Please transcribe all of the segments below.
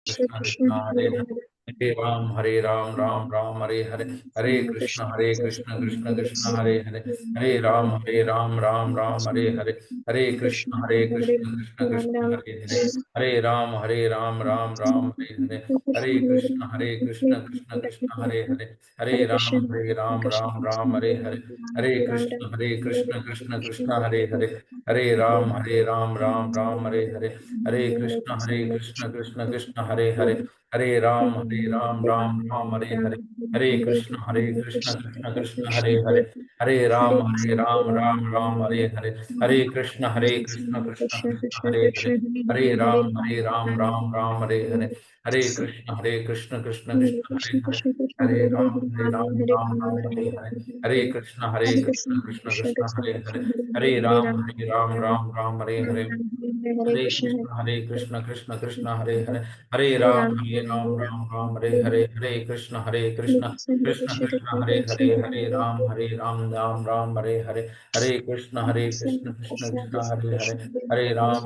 Krishna Krishna Hare Hare, Hare Ram Ram Ram Hare Hare, Hare Krishna Krishna Krishna Hare Hare, Hare Ram Ram Ram Hare Hare, Hare Krishna Krishna Krishna Hare Hare, Hare Ram Ram Ram Hare Hare, Hare Krishna Krishna Krishna Hare Hare, Hare Ram Ram Ram Hare Hare, Hare Krishna Krishna Krishna Hare Hare, Hare Ram Ram Ram Hare Hare, Hare Krishna Krishna Krishna Hare Hare, Hare Ram Ram Ram Hare Hare, Hare Krishna Krishna Krishna Hare Hare, Hare Ram Ram Ram Hare Hare, Hare Krishna Krishna Krishna Hare Hare, Hare Ram Ram Ram Hare Hare, Hare Krishna Krishna Krishna Hare Hare, Hare Ram Ram Ram Hare Hare, Hare Krishna Krishna Krishna Hare Hare, Hare Ram Ram Ram Hare Hare, Hare Krishna Krishna Krishna Hare Hare, Hare Ram Ram Ram Hare Hare, Hare Krishna Krishna Krishna Krishna Hare Hare, Hare Ram Ram Ram Hare Hare, Hare Krishna Krishna Krishna Krishna Hare Hare, Hare Ram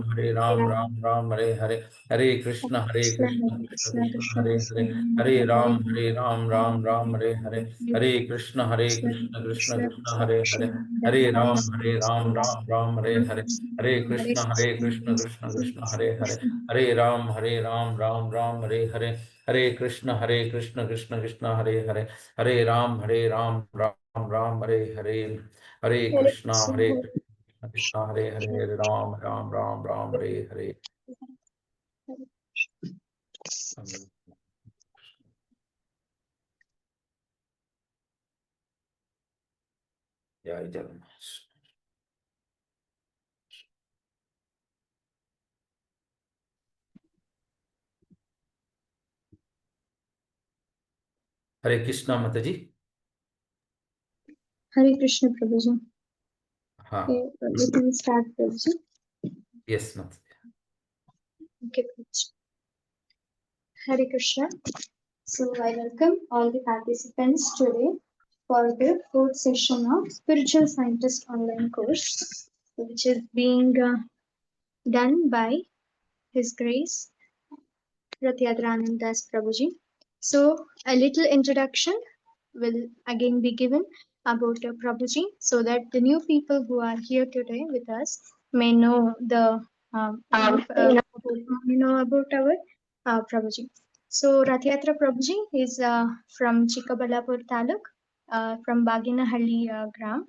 Ram Ram Hare Hare, Hare Krishna Krishna Krishna Krishna Hare Hare, Hare Ram Ram Ram Hare Hare, Hare Krishna Krishna Krishna Krishna Hare Hare, Hare Ram Ram Ram Hare Hare, Hare Krishna Krishna Krishna Krishna Hare Hare, Hare Ram Ram Ram Hare Hare, Hare Krishna Krishna Krishna Krishna Hare Hare, Hare Ram Ram Ram Hare Hare, Hare Krishna Krishna Krishna Hare Hare, Hare Ram Ram Ram Hare Hare. Jai Jagannath. Hare Krishna Mataji. Hare Krishna Prabhuji. हाँ. Okay, we can start Prabhuji. Yes, Mataji. Okay, Prabhuji. Hare Krishna. So I welcome all the participants today for the fourth session of Spiritual Scientist online course, which is being done by His Grace Rathayatra Ananda Prabhuji. So a little introduction will again be given about Prabhuji, so that the new people who are here today with us may know the may know about our Prabhuji. So Rathayatra Prabhuji is from Chikkabalapur Taluk, from Baginahalli Gram,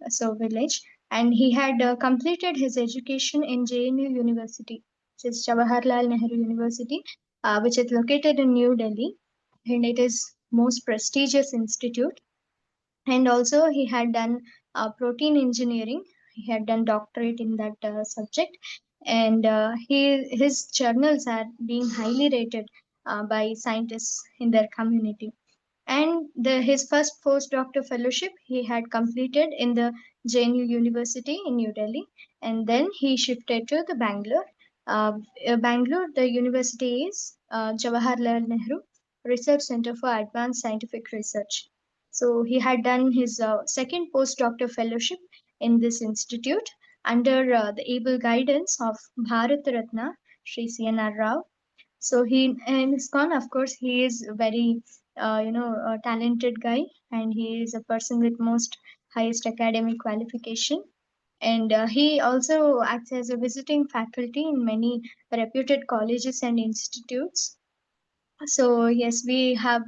so village, and he had completed his education in JNU University, which is Jawaharlal Nehru University, which is located in New Delhi, and it is most prestigious institute. And also he had done protein engineering. He had done doctorate in that subject, and his journals are being highly rated by scientists in their community. And his first postdoctoral fellowship he had completed in the JNU University in New Delhi, and then he shifted to the Bangalore. Bangalore, the university is Jawaharlal Nehru Research Center for Advanced Scientific Research. So he had done his second postdoctoral fellowship in this institute under the able guidance of Bharat Ratna Sri C.N.R. Rao. So he and ISKCON, of course, he is a very a talented guy, and he is a person with most highest academic qualification. And he also acts as a visiting faculty in many reputed colleges and institutes. So yes, we have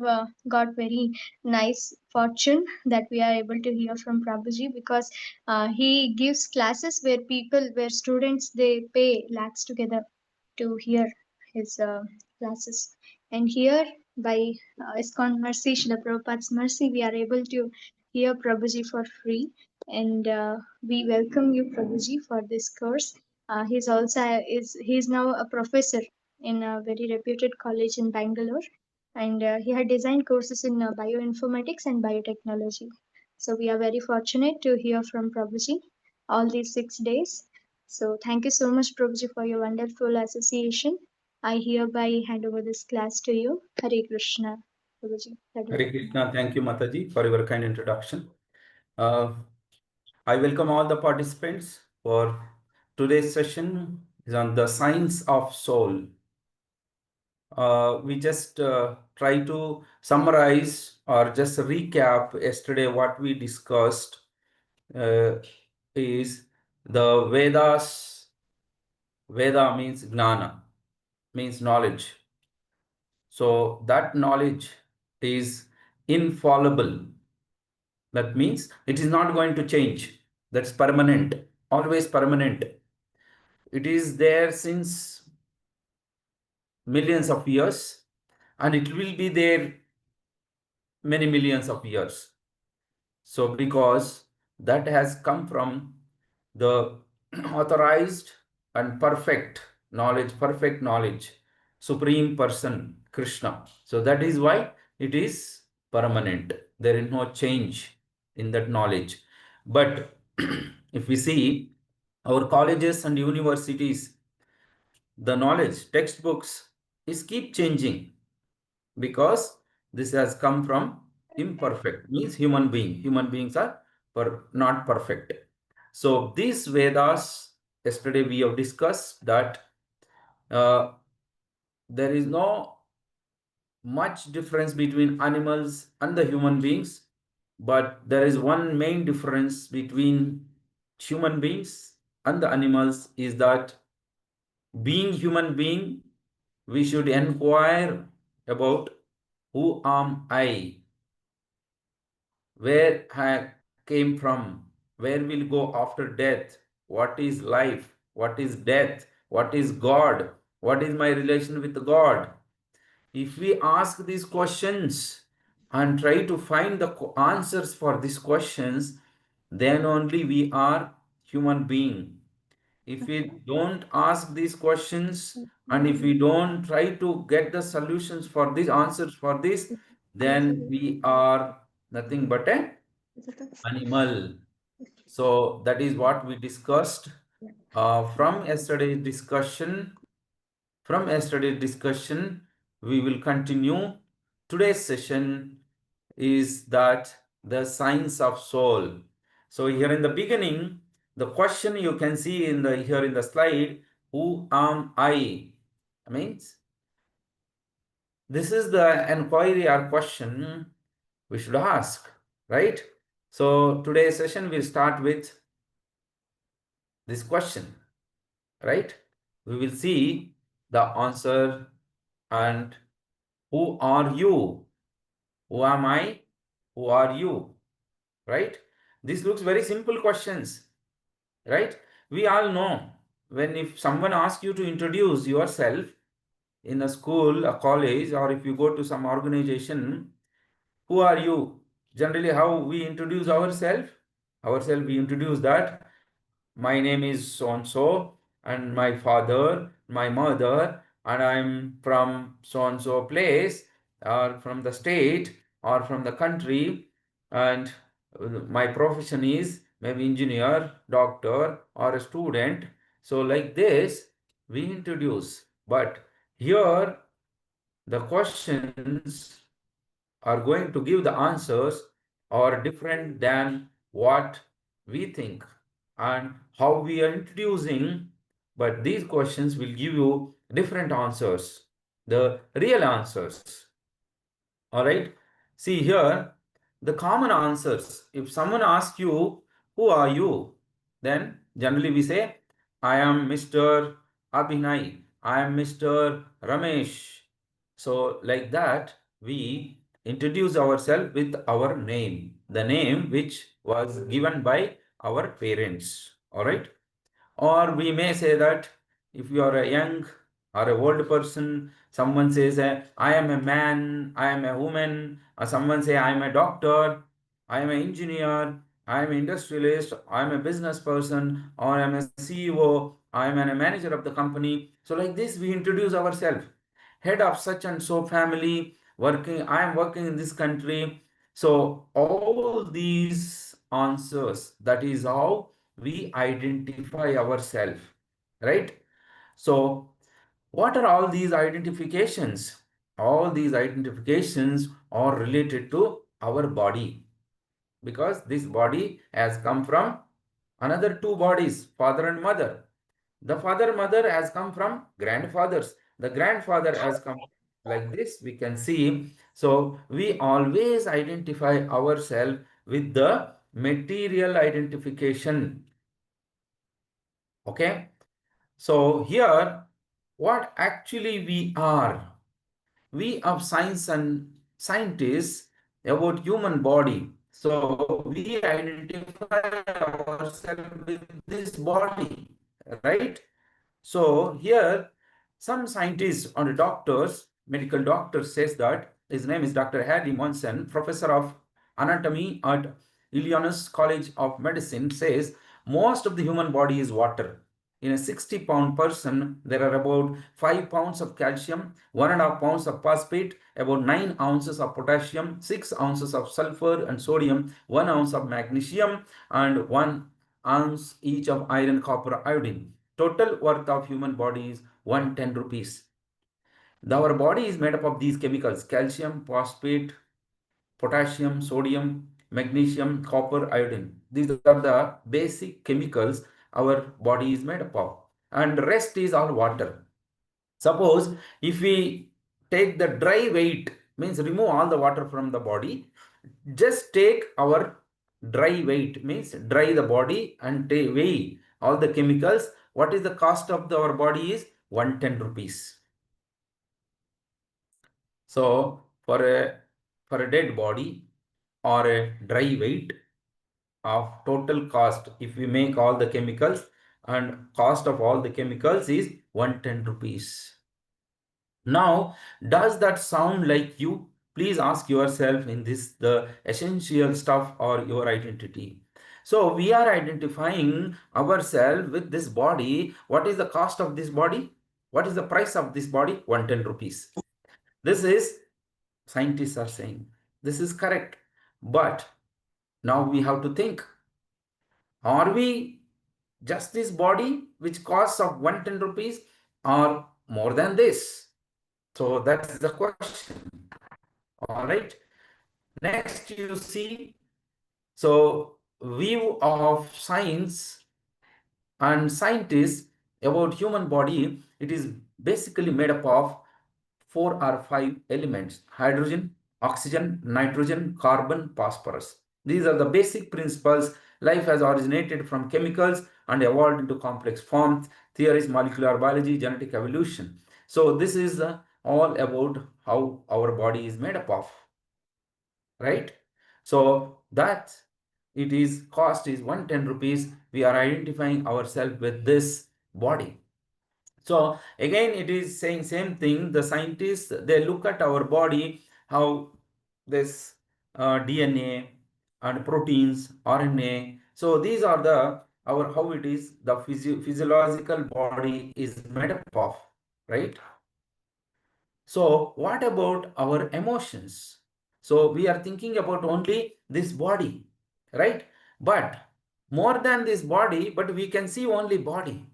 got very nice fortune that we are able to hear from Prabhuji, because he gives classes where students they pay lakhs together to hear his classes. And here by ISKCON Mercy, Srila Prabhupada's Mercy, we are able to hear Prabhuji for free. And we welcome you, Prabhuji, for this course. He's now a professor in a very reputed college in Bangalore, and he had designed courses in bioinformatics and biotechnology. So we are very fortunate to hear from Prabhuji all these 6 days. So thank you so much, Prabhuji, for your wonderful association. I hereby hand over this class to you. Hare Krishna, Prabhuji. Hare Krishna. Thank you, Mataji, for your kind introduction. I welcome all the participants for today's session is on the science of soul. we just try to summarize or just recap yesterday what we discussed uh, is the Vedas. Veda means gnana, means knowledge. So that knowledge is infallible. That means it is not going to change. That's permanent, always permanent. It is there since millions of years and it will be there many millions of years. So, because that has come from the authorized and perfect knowledge, Supreme Person, Krishna. So, that is why it is permanent. There is no change in that knowledge. But if we see our colleges and universities, the knowledge, textbooks is keep changing because this has come from imperfect, means human being. Human beings are not perfect. So these Vedas, yesterday we have discussed that uh, there is no much difference between animals and the human beings, but there is one main difference between human beings and the animals is that being human being, we should inquire about who am I, where I came from, where will go after death, what is life, what is death, what is God, what is my relation with God. If we ask these questions and try to find the answers for these questions, then only we are human being. If we don't ask these questions and if we don't try to get the solutions for these answers for this, then we are nothing but an animal. So that is what we discussed from yesterday's discussion. From yesterday's discussion, we will continue. Today's session is that the science of soul. So here in the beginning, the question you can see in the here in the slide, who am I? Means this is the inquiry or question we should ask, right? So today's session will start with this question, right? We will see the answer and who are you? Who am I? Who are you? Right? This looks very simple questions, right? We all know when if someone asks you to introduce yourself in a school, a college, or if you go to some organization, who are you? Generally, how we introduce ourselves? Ourselves, we introduce that my name is so and so, and my father, my mother, and I'm from so and so place, or from the state, or from the country, and my profession is maybe engineer, doctor, or a student. So, like this, we introduce. But here, the questions are going to give the answers are different than what we think and how we are introducing, but these questions will give you different answers, the real answers. All right. See here, the common answers. If someone asks you, who are you? Then generally we say, I am Mr. Abhinay. I am Mr. Ramesh. So like that, we introduce ourselves with our name, the name which was given by our parents. All right. Or we may say that if you are a young or a old person, someone says, I am a man, I am a woman, or someone say, I am a doctor, I am an engineer, I am an industrialist, I am a business person, or I am a CEO, I am a manager of the company. So like this, we introduce ourselves. Head of such and so family, working, I am working in this country. So all these answers, that is how we identify ourselves, right? So what are all these identifications? All these identifications are related to our body because this body has come from another two bodies, father and mother. The father mother has come from grandfathers. The grandfather has come. Like this, we can see. So we always identify ourselves with the material identification. Okay. So here, what actually we are? We of science and scientists about human body. So we identify ourselves with this body, right? So here, some scientists and doctors, medical doctors says that his name is Dr. Harry Monson, professor of anatomy at Illinois College of Medicine, says most of the human body is water. In a 60-pound person, there are about 5 pounds of calcium, 1.5 pounds of phosphate, about 9 ounces of potassium, 6 ounces of sulfur and sodium, 1 ounce of magnesium, and 1 ounce each of iron, copper, iodine. Total worth of human body is 110 rupees. Our body is made up of these chemicals: calcium, phosphate, potassium, sodium, magnesium, copper, iodine. These are the basic chemicals our body is made up of. And the rest is all water. Suppose if we take the dry weight, means remove all the water from the body, just take our dry weight, means dry the body and weigh all the chemicals. What is the cost of our body is 110 rupees. So for a dead body or a dry weight of total cost, if we make all the chemicals, and cost of all the chemicals is 110 rupees. Now, does that sound like you? Please ask yourself in this the essential stuff or your identity. So we are identifying ourselves with this body. What is the cost of this body? What is the price of this body? 110 rupees. This is, scientists are saying, this is correct. But now we have to think, are we just this body which costs of 110 rupees or more than this? So that's the question. All right. Next, you see, so view of science and scientists about human body. It is basically made up of 4 or 5 elements: hydrogen, oxygen, nitrogen, carbon, phosphorus. These are the basic principles. Life has originated from chemicals and evolved into complex forms. Theories, molecular biology, genetic evolution. So this is all about how our body is made up of, right? So that it is cost is 110 rupees. We are identifying ourselves with this body. So again, it is saying same thing. The scientists, they look at our body, how this DNA and proteins, RNA. So these are the our how it is the physiological body is made up of, right? So what about our emotions? So we are thinking about only this body, right? But more than this body, but we can see only body,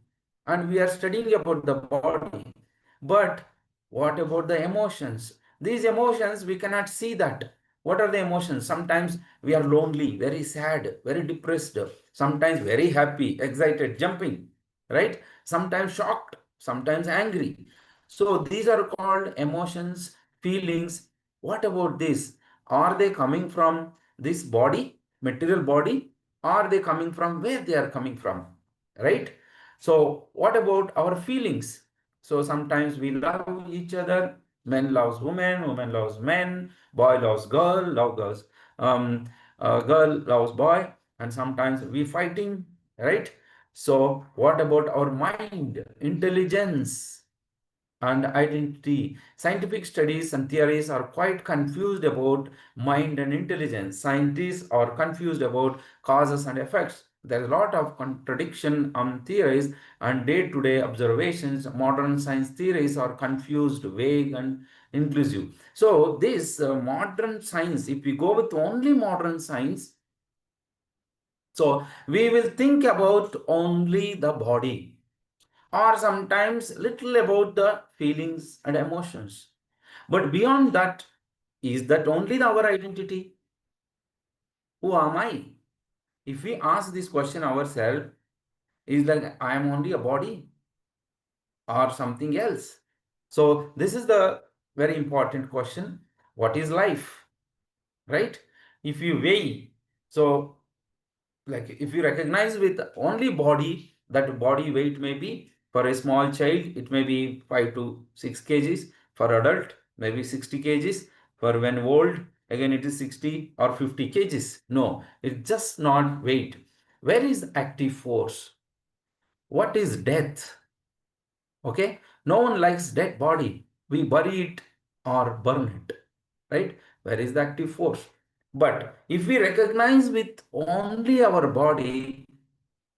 and we are studying about the body. But what about the emotions? These emotions, we cannot see that. What are the emotions? Sometimes we are lonely, very sad, very depressed, sometimes very happy, excited, jumping, right? Sometimes shocked, sometimes angry. So these are called emotions, feelings. What about this? Are they coming from this body, material body? Are they coming from where they are coming from? Right? So what about our feelings? So sometimes we love each other. Men loves women, women loves men, boy loves girl, love girls. Um, Girl loves boy, and sometimes we fighting, right? So what about our mind, intelligence, and identity? Scientific studies and theories are quite confused about mind and intelligence. Scientists are confused about causes and effects. There is a lot of contradiction on theories and day-to-day observations. Modern science theories are confused, vague, and inclusive. So this modern science, if we go with only modern science, so we will think about only the body, or sometimes little about the feelings and emotions. But beyond that, is that only our identity? Who am I? If we ask this question ourselves, is like I am only a body or something else? So this is the very important question. What is life? Right? If you weigh, so like if you recognize with only body, that body weight may be, for a small child it may be 5 to 6 kgs, for adult maybe 60 kgs, for when old again it is 60 or 50 kgs. No, it's just not weight. Where is active force? What is death? Okay, no one likes dead body. We bury it or burn it, right? Where is the active force? But if we recognize with only our body,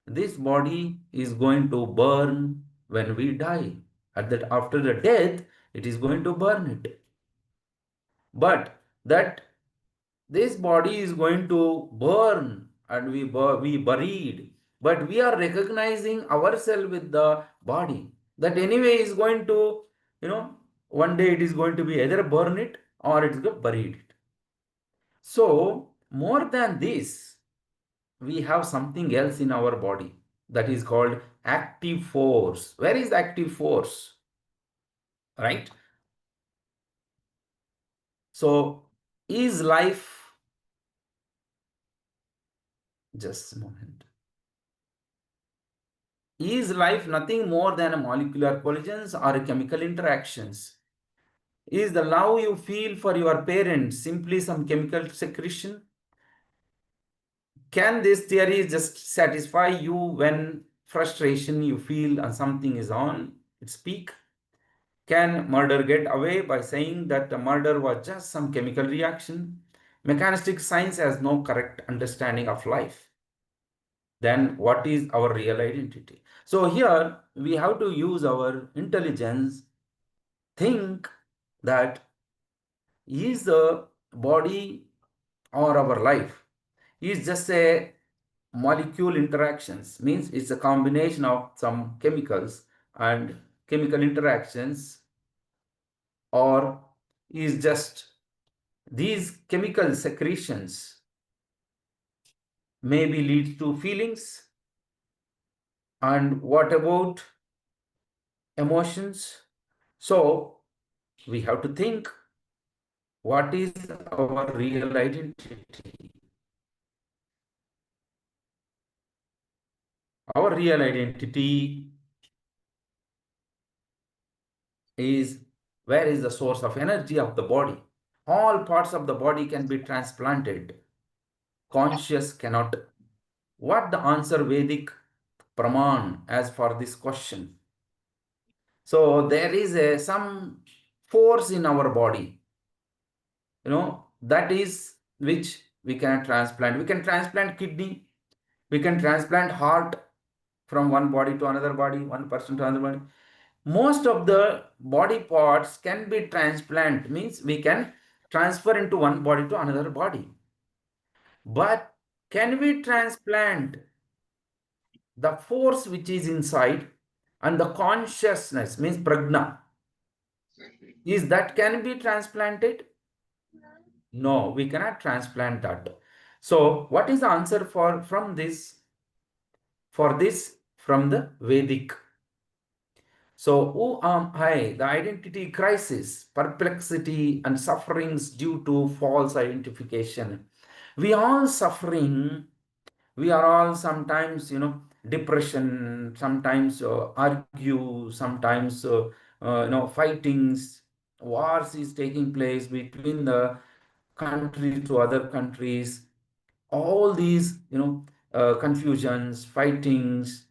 this body is going to burn when we die. At that, after the death, it is going to burn it. But that this body is going to burn and we buried, but we are recognizing ourselves with the body. That anyway is going to, one day it is going to be either burn it or it's going to buried it. So more than this, we have something else in our body that is called active force. Where is the active force? Right? So is life, just a moment. Is life nothing more than a molecular collisions or chemical interactions? Is the love you feel for your parents simply some chemical secretion? Can this theory just satisfy you when frustration you feel and something is on its peak? Can murder get away by saying that the murder was just some chemical reaction? Mechanistic science has no correct understanding of life. Then what is our real identity? So here we have to use our intelligence, think that is the body or our life is just a molecule interactions, means it's a combination of some chemicals and chemical interactions, or is just these chemical secretions maybe lead to feelings. And what about emotions? So we have to think, what is our real identity? Our real identity is, where is the source of energy of the body? All parts of the body can be transplanted. Conscious cannot. What the answer Vedic Praman as for this question? So there is some force in our body, that is which we can transplant. We can transplant kidney, we can transplant heart from one body to another body, one person to another body. Most of the body parts can be transplant, means we can transfer into one body to another body. But can we transplant the force which is inside and the consciousness, means prajna, is that can be transplanted? No, we cannot transplant that. So what is the answer from this, for this, from the Vedic? So who am I? The identity crisis, perplexity and sufferings due to false identification. We all suffering. We are all sometimes, depression, sometimes argue, sometimes, fightings, wars is taking place between the countries to other countries. All these, confusions, fightings,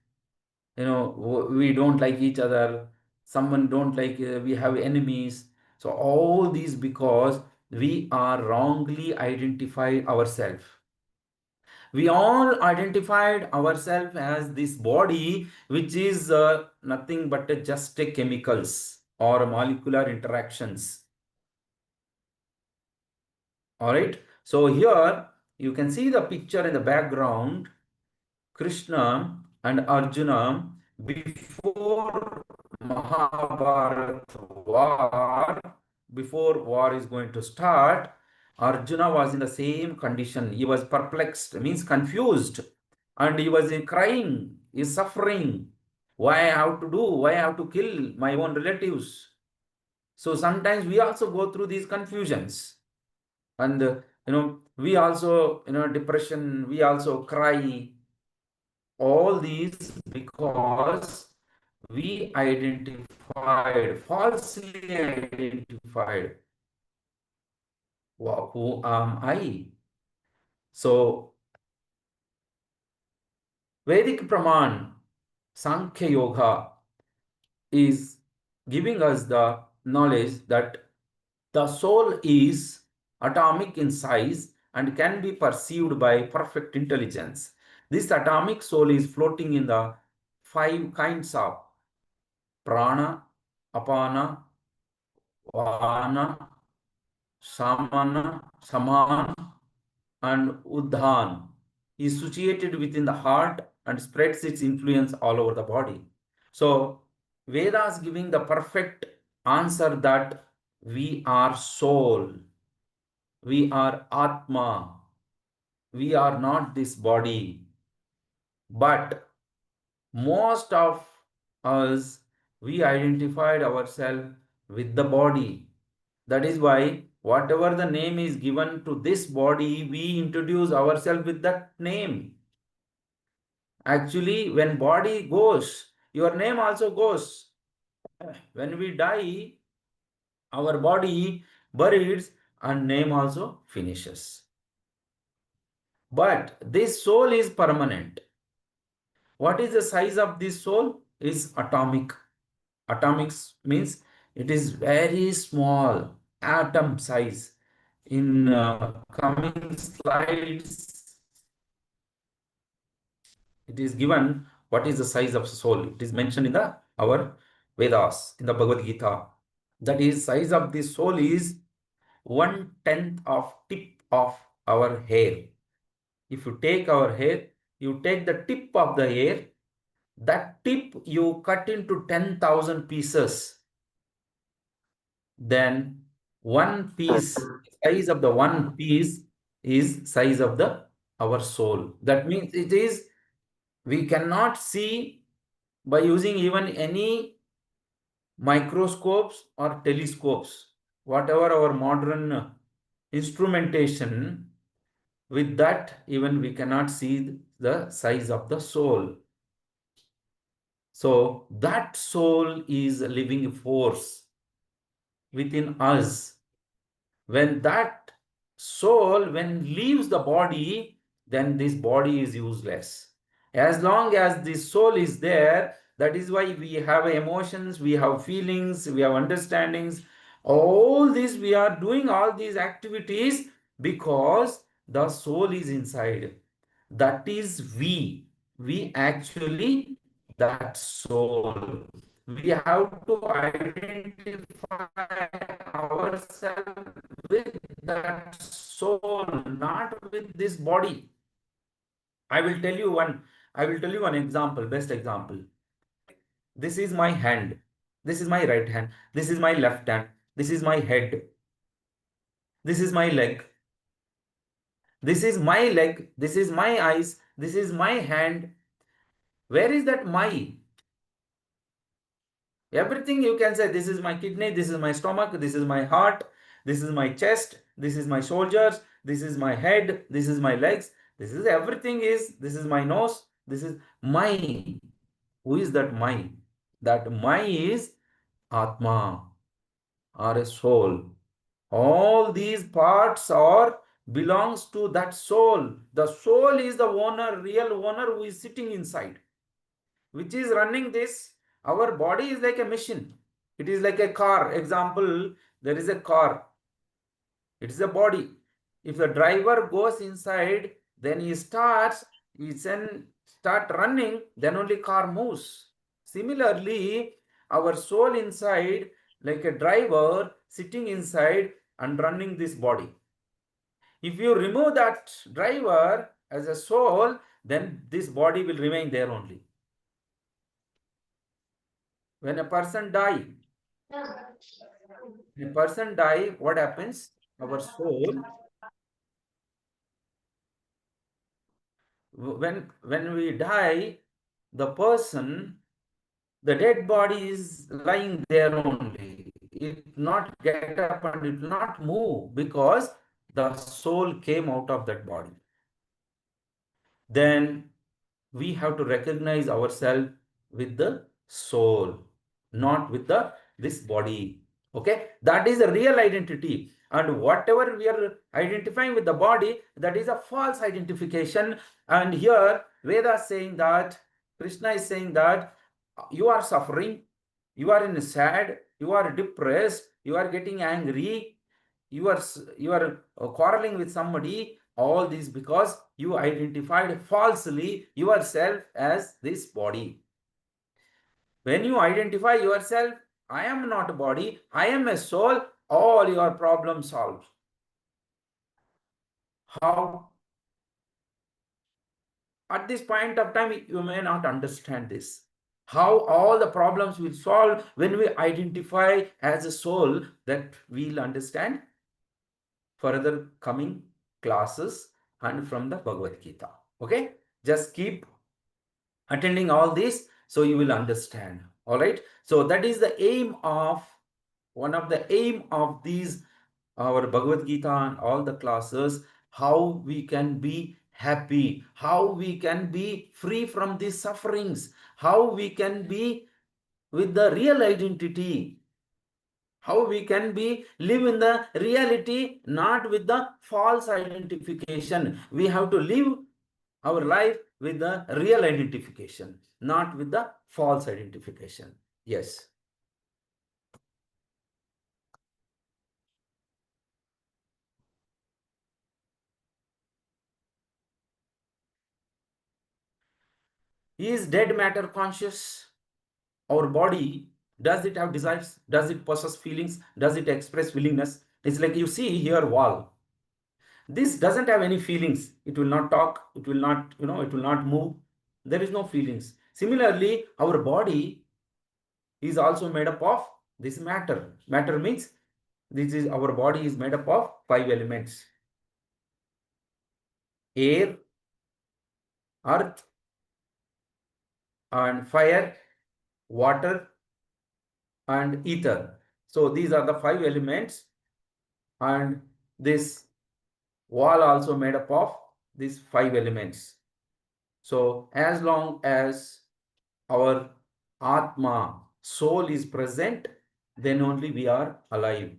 we don't like each other, someone don't like, we have enemies. So all these because we are wrongly identified ourselves. We all identified ourselves as this body which is nothing but just a chemicals or molecular interactions. All right, so here you can see the picture in the background. Krishna and Arjuna, before Mahabharata war, before war is going to start, Arjuna was in the same condition. He was perplexed, means confused, and he was crying, he is suffering. Why I have to do? Why I have to kill my own relatives? So sometimes we also go through these confusions, and we also, depression, we also cry. All these because we identified, falsely identified, who am I? So Vedic Praman, Sankhya Yoga is giving us the knowledge that the soul is atomic in size and can be perceived by perfect intelligence. This atomic soul is floating in the five kinds of prana, apana, vana, samana, saman, and Udhan is situated within the heart and spreads its influence all over the body. So, Vedas giving the perfect answer that we are soul, we are Atma, we are not this body, but most of us, we identified ourselves with the body. That is why whatever the name is given to this body, we introduce ourselves with that name. Actually, when body goes, your name also goes. When we die, our body buried and name also finishes. But this soul is permanent. What is the size of this soul? Is atomic. Atomics means it is very small, atom size. In coming slides, it is given what is the size of soul. It is mentioned in the our Vedas, in the Bhagavad Gita. That is, size of the soul is 1/10 of tip of our hair. If you take our hair, you take the tip of the hair, that tip you cut into 10,000 pieces. Then one piece, size of the one piece is size of the our soul. That means it is, we cannot see by using even any microscopes or telescopes, whatever our modern instrumentation, with that even we cannot see the size of the soul. So that soul is a living force within us. When that soul, when leaves the body, then this body is useless. As long as this soul is there, that is why we have emotions, we have feelings, we have understandings. All this, we are doing all these activities because the soul is inside. That is we. We actually that soul. We have to identify ourselves with that soul, not with this body. I will tell you one. I will tell you one example, best example. This is my hand. This is my right hand. This is my left hand. This is my head. This is my leg. This is my leg. This is my eyes. This is my hand. Where is that my? Everything you can say, this is my kidney, this is my stomach, this is my heart, this is my chest, this is my shoulders, this is my head, this is my legs, this is everything is, this is my nose, this is my. Who is that my? That my is Atma or a soul. All these parts are belongs to that soul. The soul is the owner, real owner who is sitting inside, which is running this. Our body is like a machine. It is like a car. Example, there is a car. It is a body. If the driver goes inside, then he starts, he then start running, then only car moves. Similarly, our soul inside, like a driver sitting inside and running this body. If you remove that driver as a soul, then this body will remain there only. When a person die, what happens? Our soul, when we die, the person, the dead body is lying there only. it not get up and it will not move because the soul came out of that body. Then we have to recognize ourselves with the soul, not with the this body. Okay, that is the real identity. And whatever we are identifying with the body, that is a false identification. And here Veda is saying that, Krishna is saying that you are suffering, you are in sad, you are depressed, you are getting angry, you are quarreling with somebody, all this because you identified falsely yourself as this body. When you identify yourself, I am not a body, I am a soul, all your problems solved. How? At this point of time, you may not understand this. How all the problems will solve when we identify as a soul, that we'll understand further coming classes and from the Bhagavad Gita. Okay, just keep attending all this so you will understand. All right, so that is the aim of one of the aim of these our Bhagavad Gita and all the classes, how we can be happy, how we can be free from these sufferings, how we can be with the real identity, how we can be live in the reality, not with the false identification. We have to live our life with the real identification, not with the false identification. Yes. Is dead matter conscious? Our body, does it have desires? Does it possess feelings? Does it express willingness? It's like you see here wall. This doesn't have any feelings. It will not talk. It will not, it will not move. There is no feelings. Similarly, our body is also made up of this matter. Matter means this is our body is made up of 5 elements: air, earth, and fire, water, and ether. So these are the 5 elements, and this wall also made up of these 5 elements. So as long as our Atma, soul is present, then only we are alive.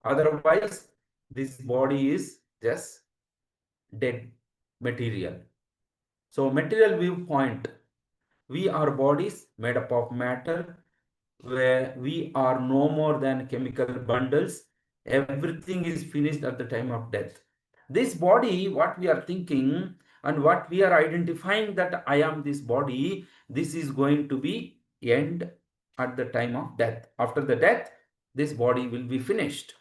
Otherwise, this body is just dead material. So material viewpoint, we are bodies made up of matter, where we are no more than chemical bundles. Everything is finished at the time of death. This body, what we are thinking and what we are identifying that I am this body, this is going to be end at the time of death. After the death, this body will be finished.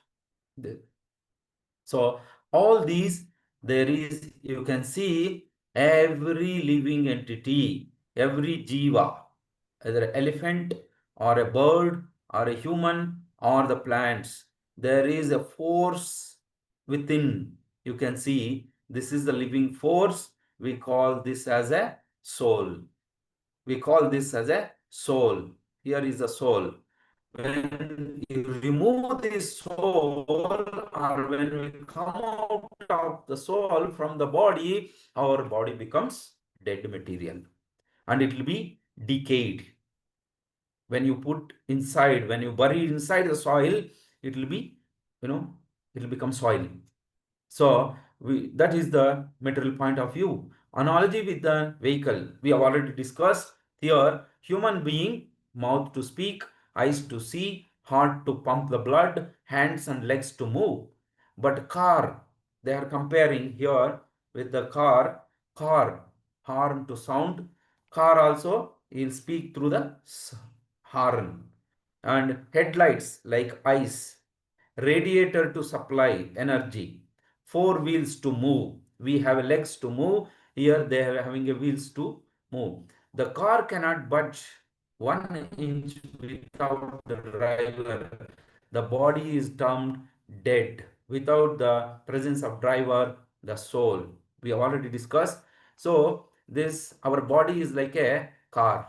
So all these, there is, you can see every living entity, every jiva, either elephant or a bird or a human or the plants, there is a force within. You can see this is the living force. We call this as a soul. We call this as a soul. Here is the soul. When you remove the soul, or when we come out of the soul from the body, our body becomes dead material and it will be decayed. When you put inside, when you bury inside the soil, it will be, it will become soil. So that is the material point of view. Analogy with the vehicle, we have already discussed. Here, human being, mouth to speak, eyes to see, heart to pump the blood, hands and legs to move. But car, they are comparing here with the car, horn to sound. Car also, will speak through the horn. And headlights like eyes, radiator to supply energy, 4 wheels to move. We have legs to move. Here they are having a wheels to move. The car cannot budge 1 inch without the driver. The body is termed dead without the presence of driver, the soul. We have already discussed. So this, our body is like a car,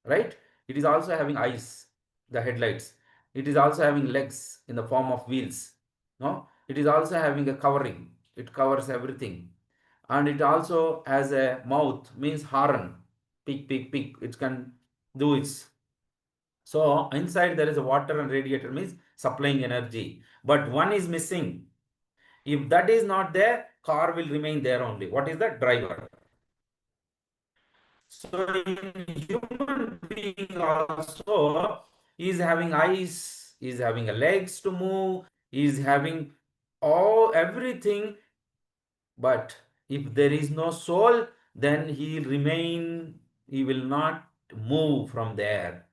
right? It is also having eyes, the headlights. It is also having legs in the form of wheels. No, it is also having a covering. It covers everything, and it also has a mouth, means horn. Peak, peak, peak. It can do its. So inside there is a water and radiator, means supplying energy. But one is missing. If that is not there, car will remain there only. What is the driver? So in human being also, he is having eyes, he is having a legs to move, he is having all everything. But if there is no soul, then he will remain, he will not move from there.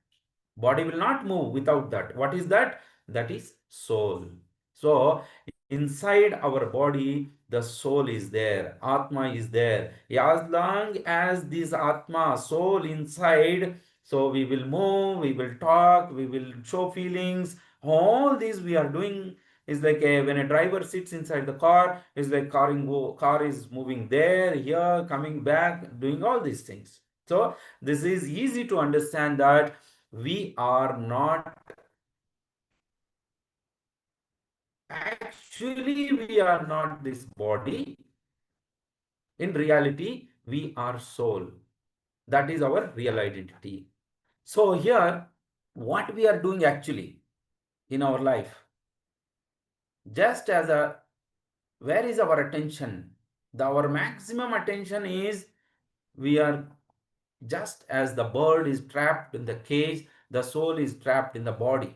Body will not move without that. What is that? That is soul. So inside our body, the soul is there, Atma is there. As long as this Atma, soul inside, so we will move, we will talk, we will show feelings. All these we are doing is like when a driver sits inside the car, is like car is moving there, here, coming back, doing all these things. So this is easy to understand that we are not, actually we are not this body. In reality we are soul. That is our real identity. So here what we are doing actually in our life, just as a, where is our attention? Our maximum attention is, we are, just as the bird is trapped in the cage, the soul is trapped in the body.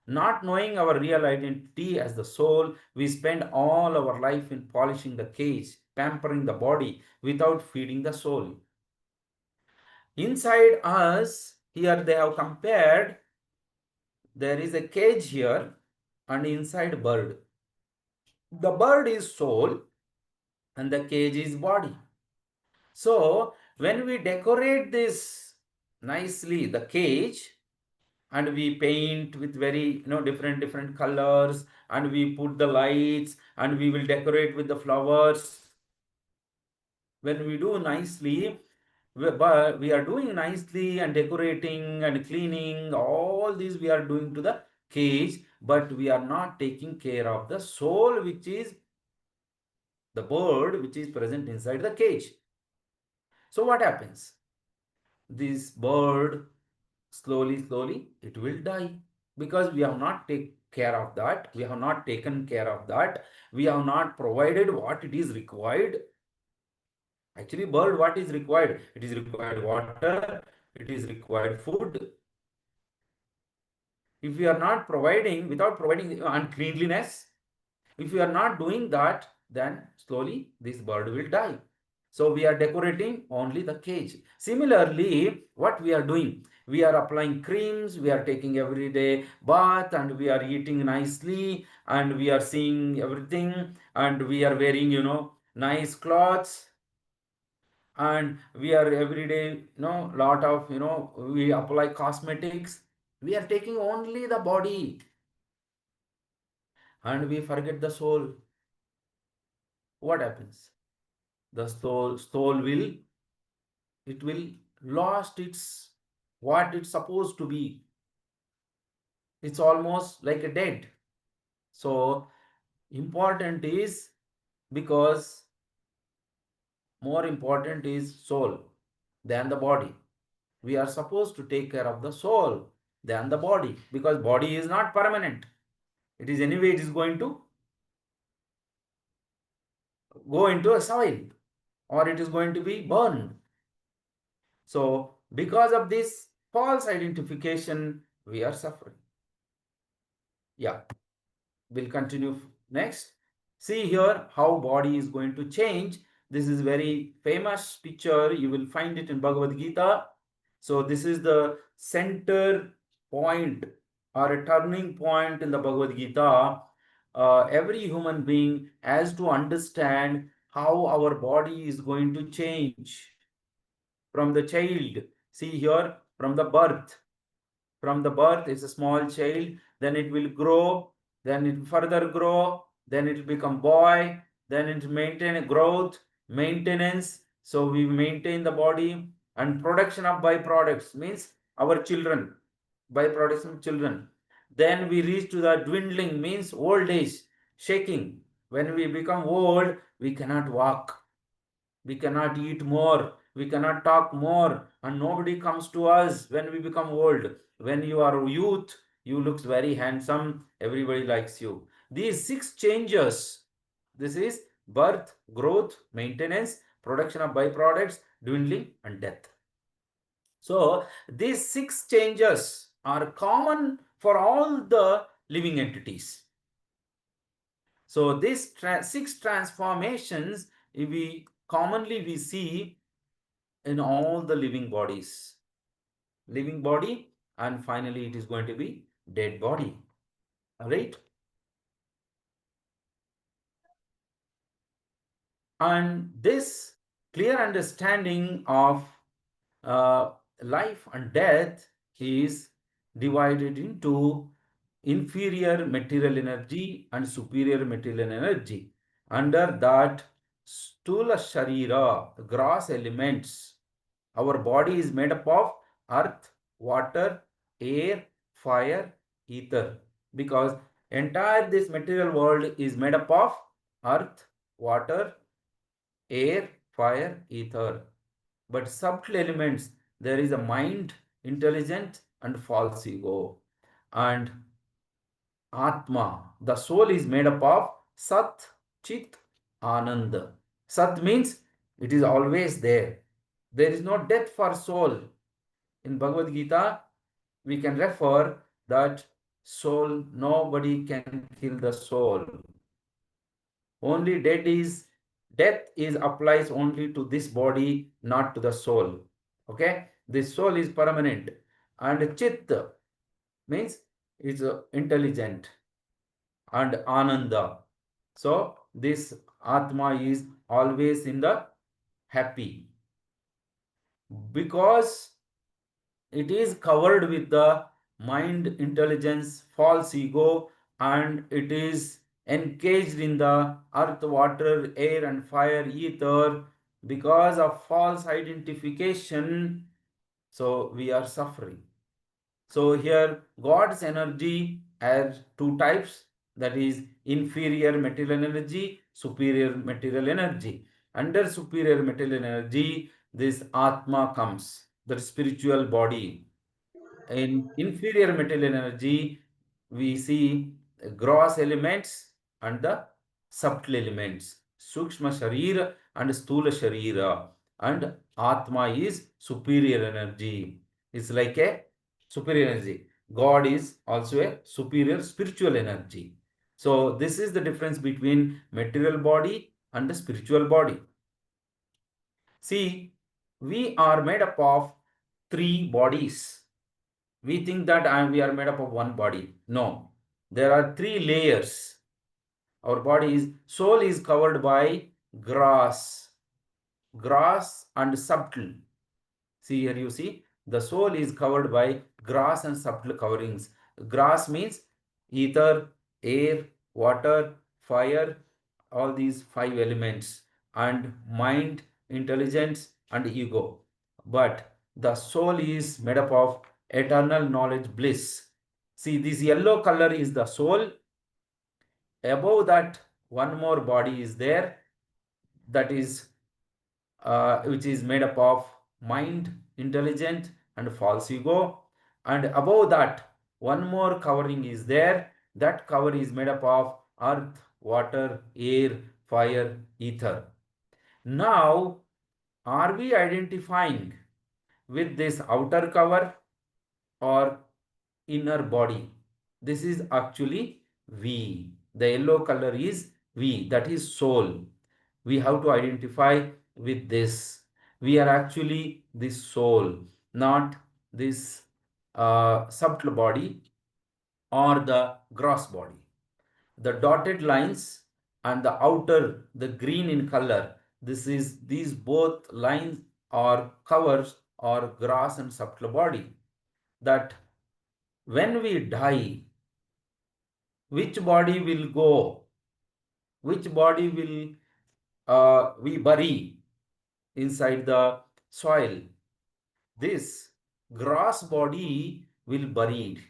Not knowing our real identity as the soul, we spend all our life in polishing the cage, pampering the body without feeding the soul. Inside us, here they have compared, there is a cage here and inside bird. The bird is soul and the cage is body. So when we decorate this nicely, the cage, and we paint with very different colors, and we put the lights, and we will decorate with the flowers. When we do nicely, we are doing nicely and decorating and cleaning, all these we are doing to the cage, but we are not taking care of the soul, which is the bird, which is present inside the cage. So what happens? This bird, slowly it will die, because we have not taken care of that, we have not taken care of that, we have not provided what it is required. Actually, bird, what is required? It is required water, it is required food. If we are not providing, without providing uncleanliness, if we are not doing that, then slowly this bird will die. So we are decorating only the cage. Similarly, what we are doing? We are applying creams, we are taking everyday bath, and we are eating nicely, and we are seeing everything, and we are wearing, nice clothes, and we are everyday, lot of, we apply cosmetics. We are taking only the body, and we forget the soul. What happens? The soul will, it will lost its, what it's supposed to be. It's almost like a dead. So important is, because more important is soul than the body. We are supposed to take care of the soul than the body, because body is not permanent. It is anyway, it is going to go into a soil, or it is going to be burned. So because of this false identification, we are suffering. Yeah, we'll continue next. See here how body is going to change. This is very famous picture. You will find it in Bhagavad Gita. So this is the center point, or a turning point in the Bhagavad Gita. Every human being has to understand how our body is going to change from the child. See here, from the birth. From the birth is a small child, then it will grow, then it further grow, then it will become boy, then it maintain growth, maintenance. So we maintain the body, and production of byproducts, means our children, byproducts of children. Then we reach to the dwindling, means old age, shaking. When we become old, we cannot walk, we cannot eat more, we cannot talk more, and nobody comes to us when we become old. When you are youth, you look very handsome, everybody likes you. These six changes, this is birth, growth, maintenance, production of byproducts, dwindling, and death. So these six changes are common for all the living entities. So these six transformations we see in all the living bodies. Living body, and finally it is going to be dead body. All right. And this clear understanding of uh, life and death is divided into inferior material energy and superior material energy. Under that stula sharira, gross elements, our body is made up of earth, water, air, fire, ether. Because entire this material world is made up of earth, water, air, fire, ether. But subtle elements, there is a mind, intelligent, and false ego. And Atma, the soul is made up of Sat, Chit, Ananda. Sat means it is always there. There is no death for soul. In Bhagavad Gita, we can refer that soul, nobody can kill the soul. Only death is applies only to this body, not to the soul. Okay, this soul is permanent. And Chit means is intelligent, and Ananda. So this Atma is always in the happy, because it is covered with the mind, intelligence, false ego, and it is engaged in the earth, water, air, and fire, ether. Because of false identification, so we are suffering. So here God's energy has two types, that is inferior material energy, superior material energy. Under superior material energy, this Atma comes, the spiritual body. In inferior material energy, we see gross elements and the subtle elements, Sukshma Sharira and Stula Sharira. And Atma is superior energy. It's like a superior energy. God is also a superior spiritual energy. So this is the difference between material body and the spiritual body. See, we are made up of three bodies. We think that we are made up of one body. No, there are three layers. Our body is, soul is covered by grass, grass and subtle. See here, you see, the soul is covered by grass and subtle coverings. Grass means ether, air, water, fire, all these five elements, and mind, intelligence, and ego. But the soul is made up of eternal knowledge, bliss. See, this yellow color is the soul. Above that, one more body is there, that is which is made up of mind, intelligent, and false ego. And above that, one more covering is there. That cover is made up of earth, water, air, fire, ether. Now, are we identifying with this outer cover or inner body? This is actually we. The yellow color is we, that is soul. We have to identify with this. We are actually this soul, not this subtle body or the gross body. The dotted lines and the outer, the green in color, these both lines or covers or gross and subtle body. That when we die, which body will go? Which body will we bury inside the soil? This gross body will buried.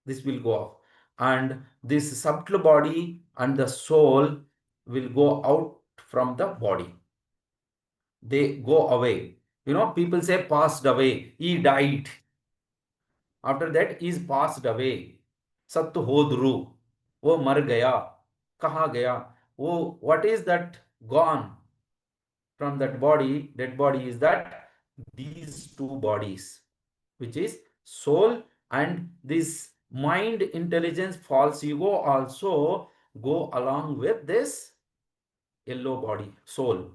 This will go off. and this subtle body and the soul will go out from the body. They go away. People say passed away, he died. After that, he is passed away. सत्य हो ध्रुव, वो मर गया, कहाँ गया, वो what is that gone from that body, dead body, is that these two bodies, which is soul and this mind, intelligence, false ego also go along with this yellow body, soul.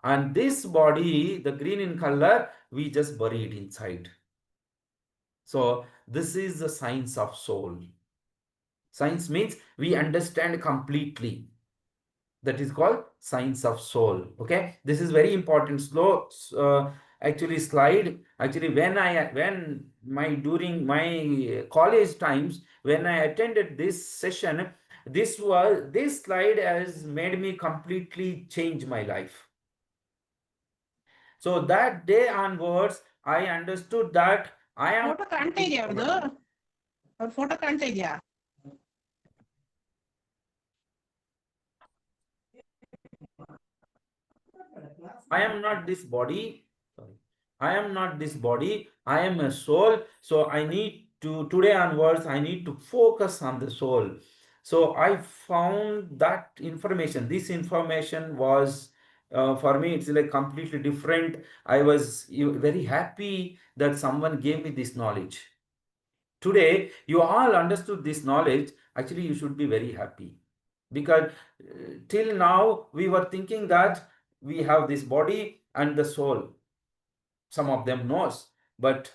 And this body, the green in color, we just bury it inside. So this is the science of soul. Science means we understand completely. That is called science of soul. Okay, this is very important. Slow, actually slide. Actually, when my during my college times, when I attended this session, this slide has made me completely change my life. So that day onwards, I understood that I am. Photo ಕಾಣ್ತಾ ಇದೆಯಾ ಅವ್ರದ್ದು? ಅವ್ರ photo ಕಾಣ್ತಾ ಇದೆಯಾ? I am not this body. Sorry. I am not this body. I am a soul. So I need to, today onwards, I need to focus on the soul. So I found that information. This information was, for me, it's like completely different. I was very happy that someone gave me this knowledge. Today, you all understood this knowledge. Actually, you should be very happy. Because till now, we were thinking that we have this body and the soul. Some of them knows, but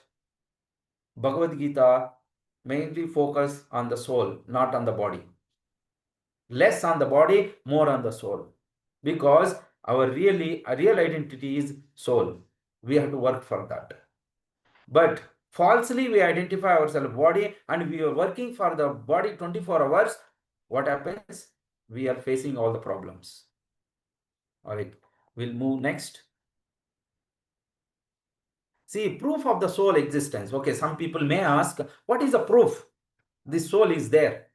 Bhagavad Gita mainly focus on the soul, not on the body. Less on the body, more on the soul. Because our real identity is soul. We have to work for that. But falsely we identify ourselves body and we are working for the body 24 hours. What happens? We are facing all the problems. All right, we'll move next. See, proof of the soul existence. Okay, some people may ask, what is the proof? This soul is there,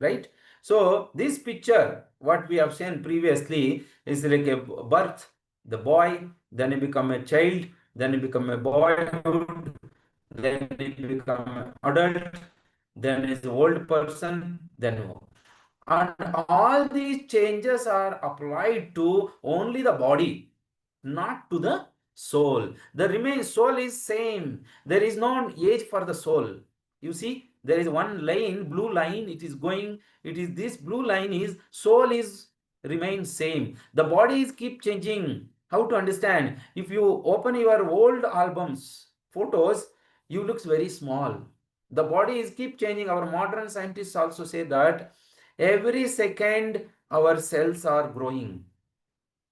right? So this picture, what we have seen previously, is like a birth, the boy, then he become a child, then he become a boyhood, then he become an adult, then is an old person, then and all these changes are applied to only the body, not to the soul. The remain soul is same. There is no age for the soul. You see, there is one line, blue line, it is going, it is this blue line is soul is remains same. The body is keep changing. How to understand? If you open your old albums, photos, you looks very small. The body is keep changing. Our modern scientists also say that every second our cells are growing,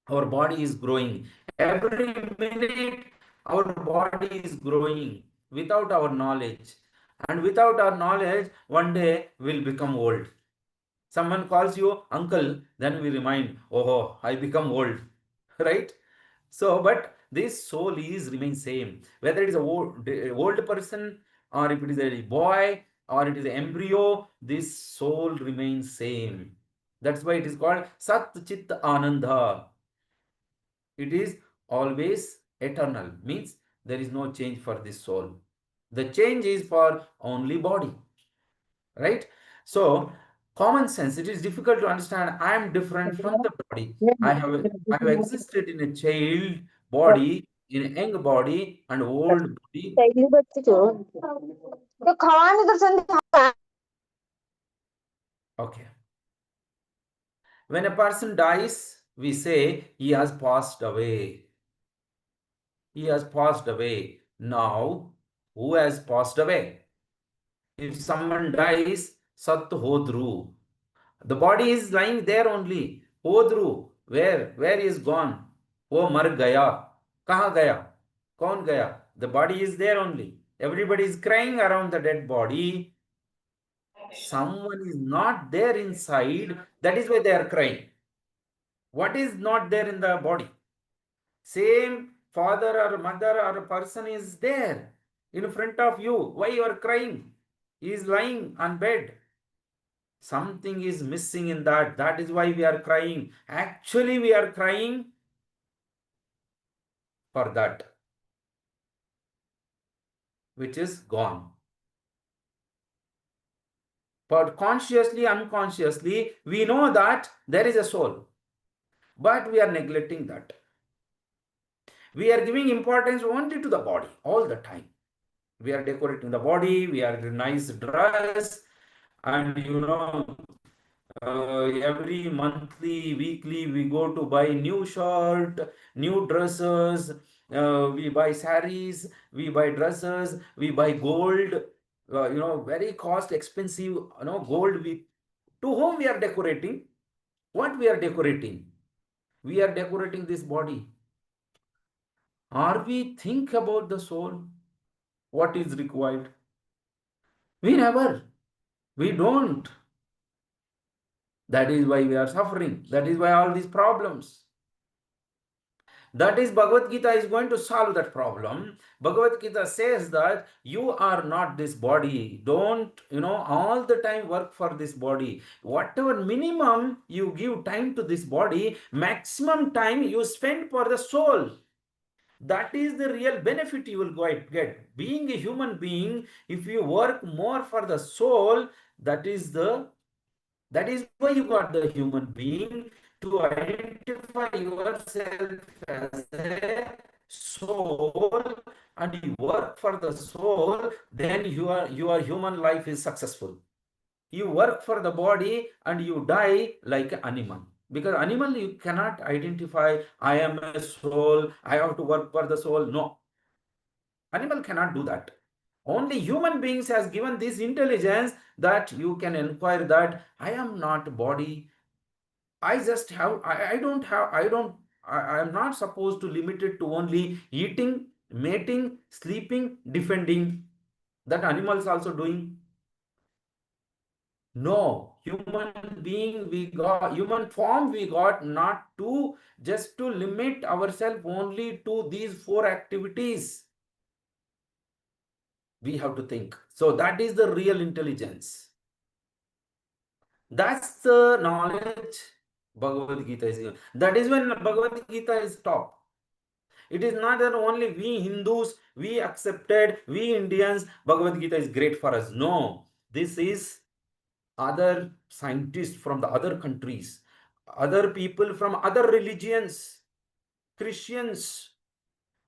our body is growing, every minute our body is growing without our knowledge, and without our knowledge one day we'll become old. Someone calls you uncle, then we remind, oh, I become old. Right? So but this soul is remain same, whether it is a old person or if it is a boy or it is an embryo, this soul remains same. That's why it is called Sat Chit Ananda. It is always eternal, means there is no change for this soul. The change is for only body, right? So common sense, it is difficult to understand I am different from the body. I have existed in a child body, in a young body and old body. Okay, when a person dies, we say he has passed away. He has passed away. Now, who has passed away? If someone dies, Sat Hodru. The body is lying there only. Hodru. Where is gone? Wo mar gaya. Kaha gaya? Kaun gaya? The body is there only. Everybody is crying around the dead body. Someone is not there inside. That is why they are crying. What is not there in the body? Same father or mother or person is there in front of you. Why you are crying? is lying on bed. Something is missing in that. That is why we are crying. Actually, we are crying for that which is gone. But consciously, unconsciously, we know that there is a soul, but we are neglecting that. We are giving importance only to the body all the time. We are decorating the body, we are nice dress, and every monthly, weekly, we go to buy new shirt, new dresses, we buy saris, we buy dresses, we buy gold, very cost expensive, gold. To whom we are decorating? What we are decorating? We are decorating this body. Are we think about the soul? What is required? We never. We don't. That is why we are suffering. That is why all these problems. That is, Bhagavad Gita is going to solve that problem. Bhagavad Gita says that you are not this body. Don't, all the time work for this body. Whatever minimum you give time to this body, maximum time you spend for the soul. That is the real benefit you will get. Being a human being, if you work more for the soul, that is why you got the human being, to identify yourself as a soul, and you work for the soul, then your human life is successful. You work for the body and you die like an animal. Because animal, you cannot identify, I am a soul, I have to work for the soul. No. Animal cannot do that. Only human beings has given this intelligence that you can inquire that I am not body. I just have, I don't have, I am not supposed to limit it to only eating, mating, sleeping, defending. That animals also doing. No, human being we got, human form we got not to just to limit ourselves only to these four activities. We have to think. So that is the real intelligence. That's the knowledge Bhagavad Gita is given. That is when Bhagavad Gita is top. It is not that only we Hindus, we accepted, we Indians, Bhagavad Gita is great for us. No, this is other scientists from the other countries, other people from other religions, Christians,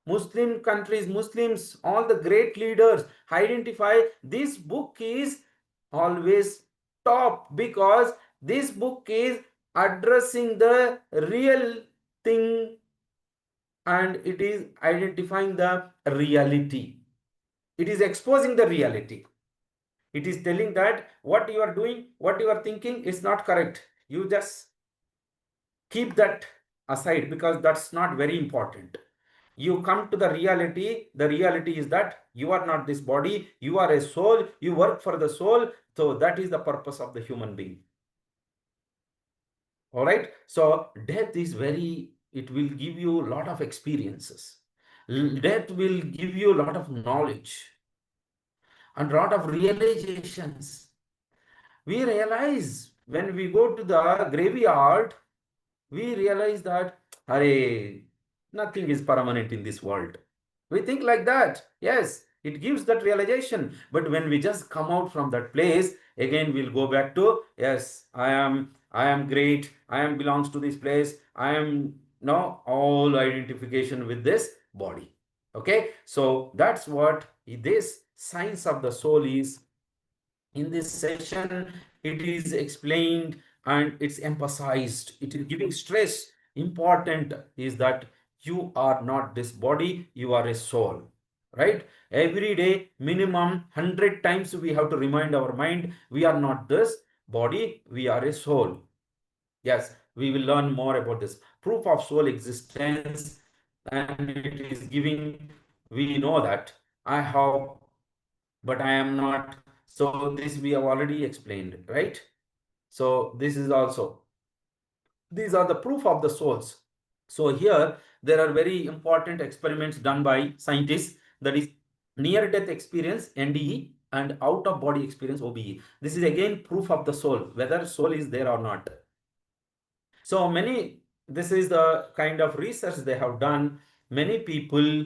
Muslim countries, Muslims, all the great leaders identify this book is always top because this book is addressing the real thing and it is identifying the reality. It is exposing the reality. It is telling that what you are doing, what you are thinking is not correct. You just keep that aside because that's not very important. You come to the reality. The reality is that you are not this body. You are a soul. You work for the soul. So that is the purpose of the human being. All right. So death is it will give you a lot of experiences. Death will give you a lot of knowledge and a lot of realizations. We realize when we go to the graveyard, we realize that, Hare, nothing is permanent in this world. We think like that. Yes, it gives that realization. But when we just come out from that place, again we'll go back to, yes, I am great. I am belongs to this place. I am now all identification with this body. Okay, so that's what this science of the soul is. In this session, it is explained and it's emphasized. It is giving stress. Important is that you are not this body, you are a soul. Right? Every day, minimum 100 times we have to remind our mind, we are not this body, we are a soul. Yes, we will learn more about this. Proof of soul existence, and it is giving, we know that I have, but I am not. So this we have already explained, right? So this is also, these are the proof of the souls. So here there are very important experiments done by scientists, that is near death experience, NDE, and out of body experience, OBE. This is again proof of the soul, whether soul is there or not. So this is the kind of research they have done. Many people,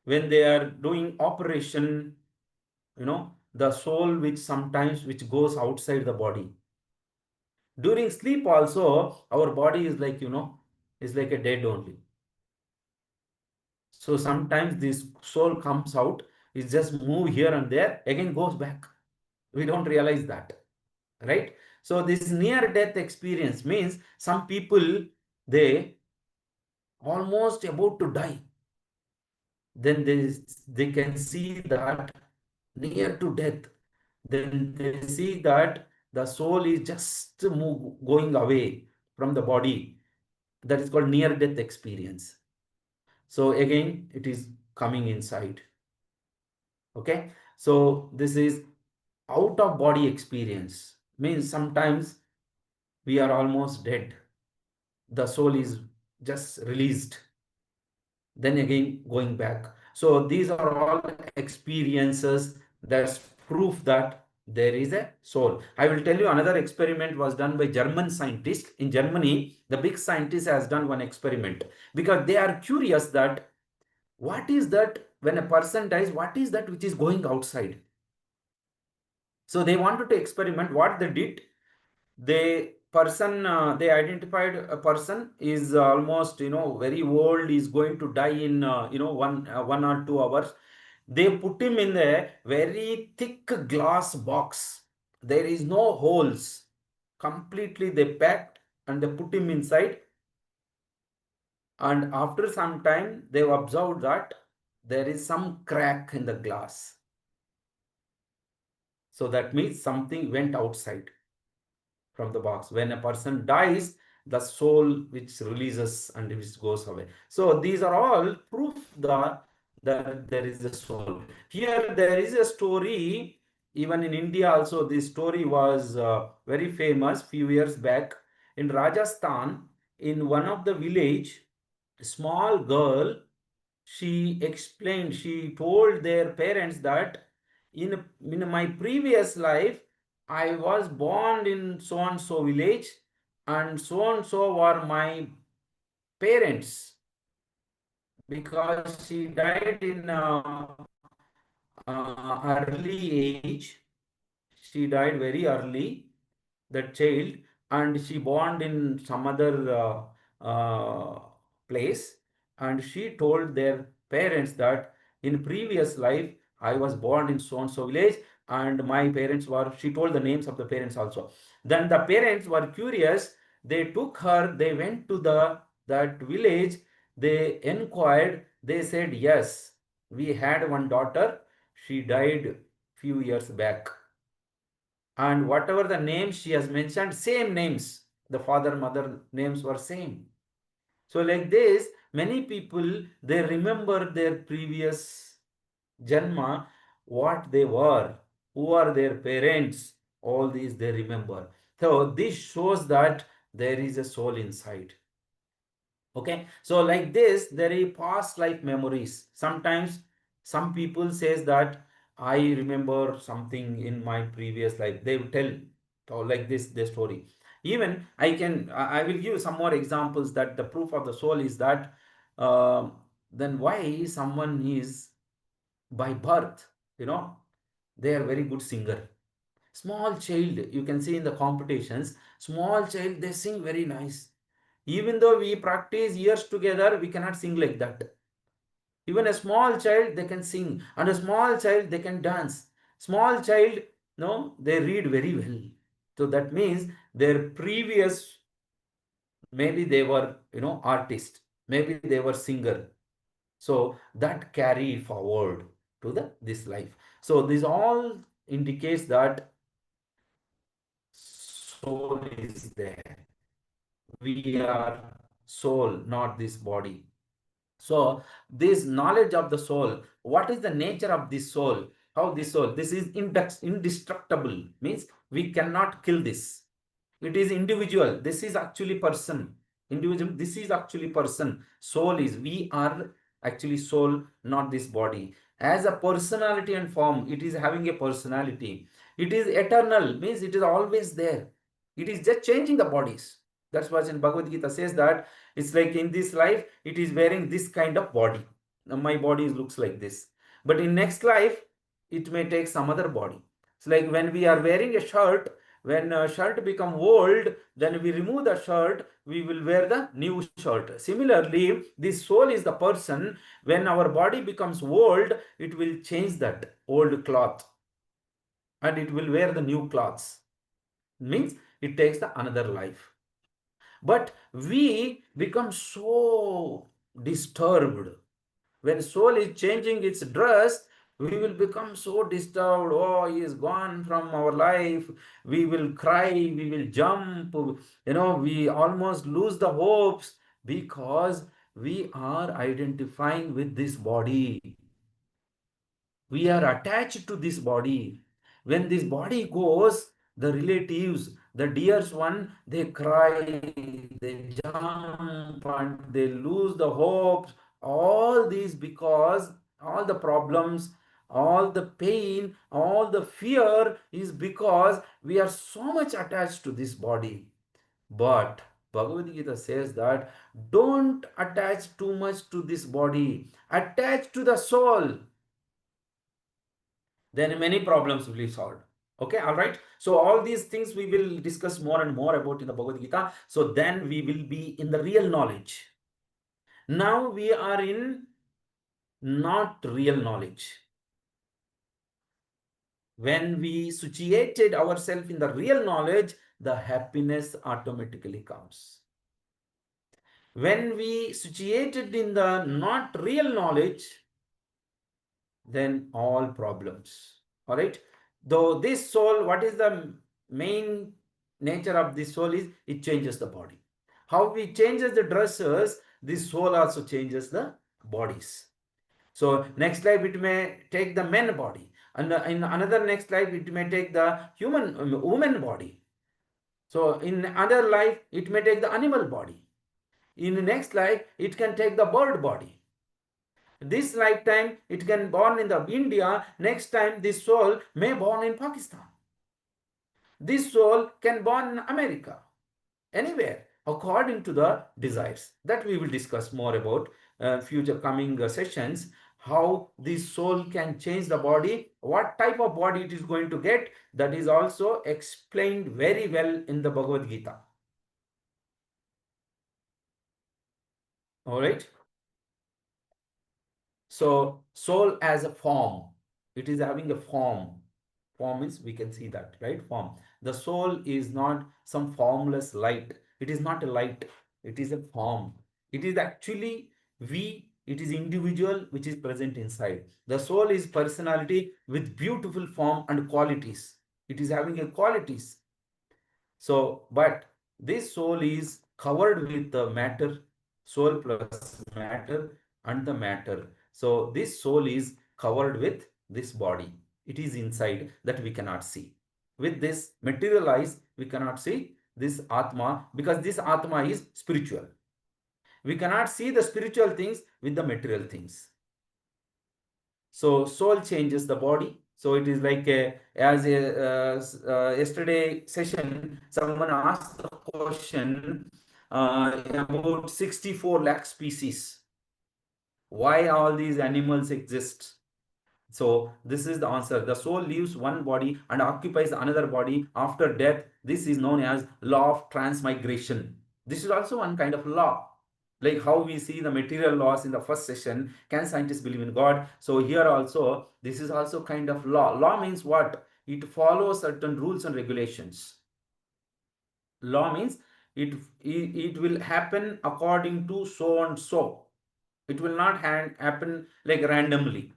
when they are doing operation, the soul which goes outside the body. During sleep also, our body is like, is like a dead only. So sometimes this soul comes out, it just move here and there, again goes back. We don't realize that, right? So this near death experience means some people, they almost about to die, then they can see that near to death, then they see that the soul is just going away from the body. That is called near death experience. So again, it is coming inside. Okay, so this is out of body experience, means sometimes we are almost dead, the soul is just released, then again going back. So these are all experiences that's proof that there is a soul. I will tell you, another experiment was done by German scientists. In Germany, the big scientist has done one experiment because they are curious that what is that when a person dies, what is that which is going outside. So they wanted to experiment. What they did, they identified a person is almost very old, is going to die in 1 or 2 hours. They put him in a very thick glass box. There is no holes, completely they packed and they put him inside. And after some time they observed that there is some crack in the glass. So that means something went outside from the box. When a person dies, the soul which releases and which goes away. So these are all proof that there is a soul. Here there is a story, even in India also this story was very famous few years back. In Rajasthan, in one of the village, a small girl, she told their parents that in my previous life I was born in so and so village, and so were my parents, because she died in early age. She died very early, that child, and she born in some other place. And she told their parents that in previous life I was born in so and so village, and my parents were, she told the names of the parents also. Then the parents were curious, they took her, they went to that village, they inquired, they said yes, we had one daughter, she died few years back, and whatever the names she has mentioned, same names, the father mother names were same. So like this, many people, they remember their previous janma, what they were, who are their parents, all these they remember. So this shows that there is a soul inside. Okay, so like this, there is past life memories. Sometimes some people says that I remember something in my previous life, they will tell like this their story. Even I will give some more examples that the proof of the soul is that then why someone is by birth, they are very good singer. Small child, you can see in the competitions, small child, they sing very nice. Even though we practice years together, we cannot sing like that. Even a small child, they can sing, and a small child, they can dance. Small child, no, they read very well. So that means their previous, maybe they were, artist, maybe they were singer. So that carry forward to this life. So this all indicates that soul is there. We are soul, not this body. So this knowledge of the soul, what is the nature of this soul? How this soul? This is indestructible, means we cannot kill this. It is individual. This is actually person. Individual. This is actually person. Soul is, we are actually soul, not this body. as a personality and form. It is having a personality. It is eternal, means it is always there. It is just changing the bodies. That's what in Bhagavad Gita says, that it's like in this life it is wearing this kind of body. Now, my body looks like this, but in next life it may take some other body. It's like when we are wearing a shirt, when a shirt become old, then we remove the shirt, we will wear the new shirt. Similarly, this soul is the person. When our body becomes old, it will change that old cloth and it will wear the new cloths. Means it takes the another life. But we become so disturbed. When soul is changing its dress, we will become so disturbed. Oh, he is gone from our life. We will cry, we will jump. We almost lose the hopes because we are identifying with this body. We are attached to this body. When this body goes, the relatives, the dearest one, they cry, they jump, and they lose the hopes. All these because all the problems, all the pain, all the fear is because we are so much attached to this body. But Bhagavad Gita says that don't attach too much to this body, attach to the soul, then many problems will be solved. Okay, all right. So all these things we will discuss more and more about in the Bhagavad Gita. So then we will be in the real knowledge. Now we are in not real knowledge. When we situated ourselves in the real knowledge, the happiness automatically comes. When we situated in the not real knowledge, then all problems. All right. Though this soul, what is the main nature of this soul is it changes the body. How we changes the dresses, this soul also changes the bodies. So next life it may take the men body, and in another next life it may take the woman body. So in other life it may take the animal body. In the next life it can take the bird body. This lifetime it can born in the India, next time this soul may born in Pakistan. This soul can born in America, anywhere, according to the desires. That we will discuss more about future coming sessions, how this soul can change the body, what type of body it is going to get. That is also explained very well in the Bhagavad Gita. All right. So soul as a form, it is having a form. Form is, we can see that, right? Form. The soul is not some formless light. It is not a light. It is a form. It is actually it is individual which is present inside. The soul is personality with beautiful form and qualities. It is having a qualities. So, but this soul is covered with the matter, soul plus matter and the matter. So, this soul is covered with this body. It is inside that we cannot see. With this material eyes, we cannot see this Atma because this Atma is spiritual. We cannot see the spiritual things with the material things. So soul changes the body. So it is like yesterday session, someone asked the question about 64 lakh species. Why all these animals exist? So this is the answer. The soul leaves one body and occupies another body after death. This is known as law of transmigration. This is also one kind of law. Like how we see the material laws in the first session, can scientists believe in God? So here also, this is also kind of law. Law means what? It follows certain rules and regulations. Law means it will happen according to so and so. It will not happen like randomly.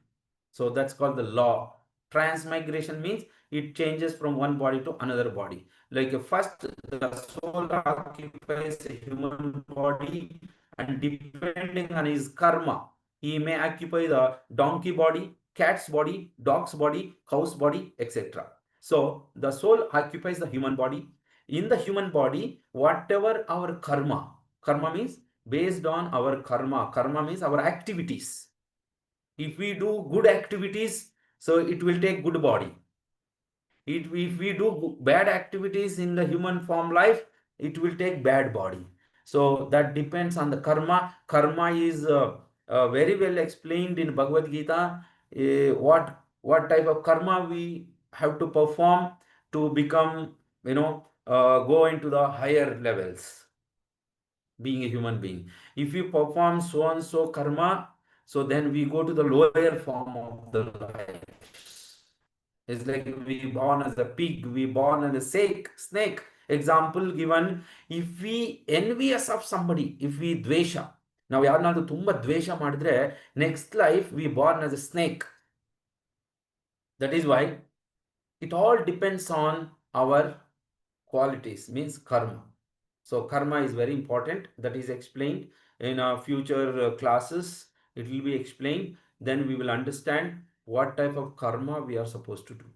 So that's called the law. Transmigration means it changes from one body to another body. Like first, the soul occupies a human body, and depending on his karma, he may occupy the donkey body, cat's body, dog's body, cow's body, etc. So the soul occupies the human body. In the human body, whatever our karma means based on our karma means our activities. If we do good activities, so it will take good body. If we do bad activities in the human form life, it will take bad body. So that depends on the karma. Karma is very well explained in Bhagavad Gita. What type of karma we have to perform to become, go into the higher levels, being a human being. If you perform so and so karma, so then we go to the lower form of the life. It's like we born as a pig, we born as a snake. Example given, if we envious of somebody, if we dvesha, ನಾವು ಯಾರನ್ನಾದ್ರೂ ತುಂಬಾ ದ್ವೇಷ ಮಾಡಿದ್ರೆ next life we born as a snake. That is why it all depends on our qualities, means karma. So karma is very important. That is explained in our future classes. It will be explained. Then we will understand what type of karma we are supposed to do.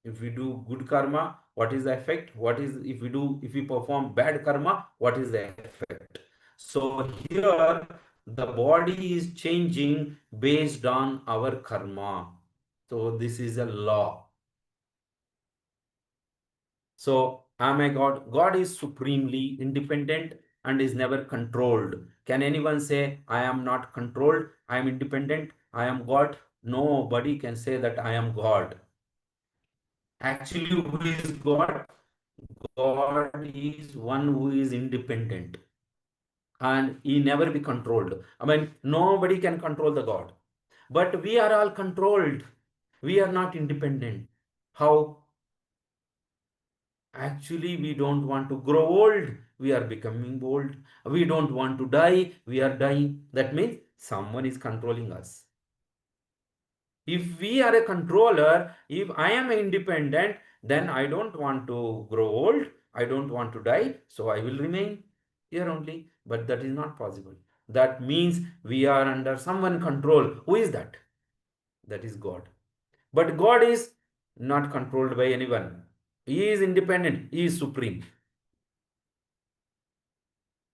If we do good karma, what is the effect? What is, if we perform bad karma, what is the effect? So here the body is changing based on our karma. So this is a law. So, am I God? God is supremely independent and is never controlled. Can anyone say, I am not controlled, I am independent, I am God? Nobody can say that I am God. Actually, who is God? God is one who is independent and he never be controlled. I mean, nobody can control the God. But we are all controlled. We are not independent. How? Actually, we don't want to grow old, we are becoming old. We don't want to die, we are dying. That means someone is controlling us. If we are a controller, if I am independent, then I don't want to grow old, I don't want to die, so I will remain here only. But that is not possible. That means we are under someone control. Who is that? That is God. But God is not controlled by anyone. He is independent, He is supreme.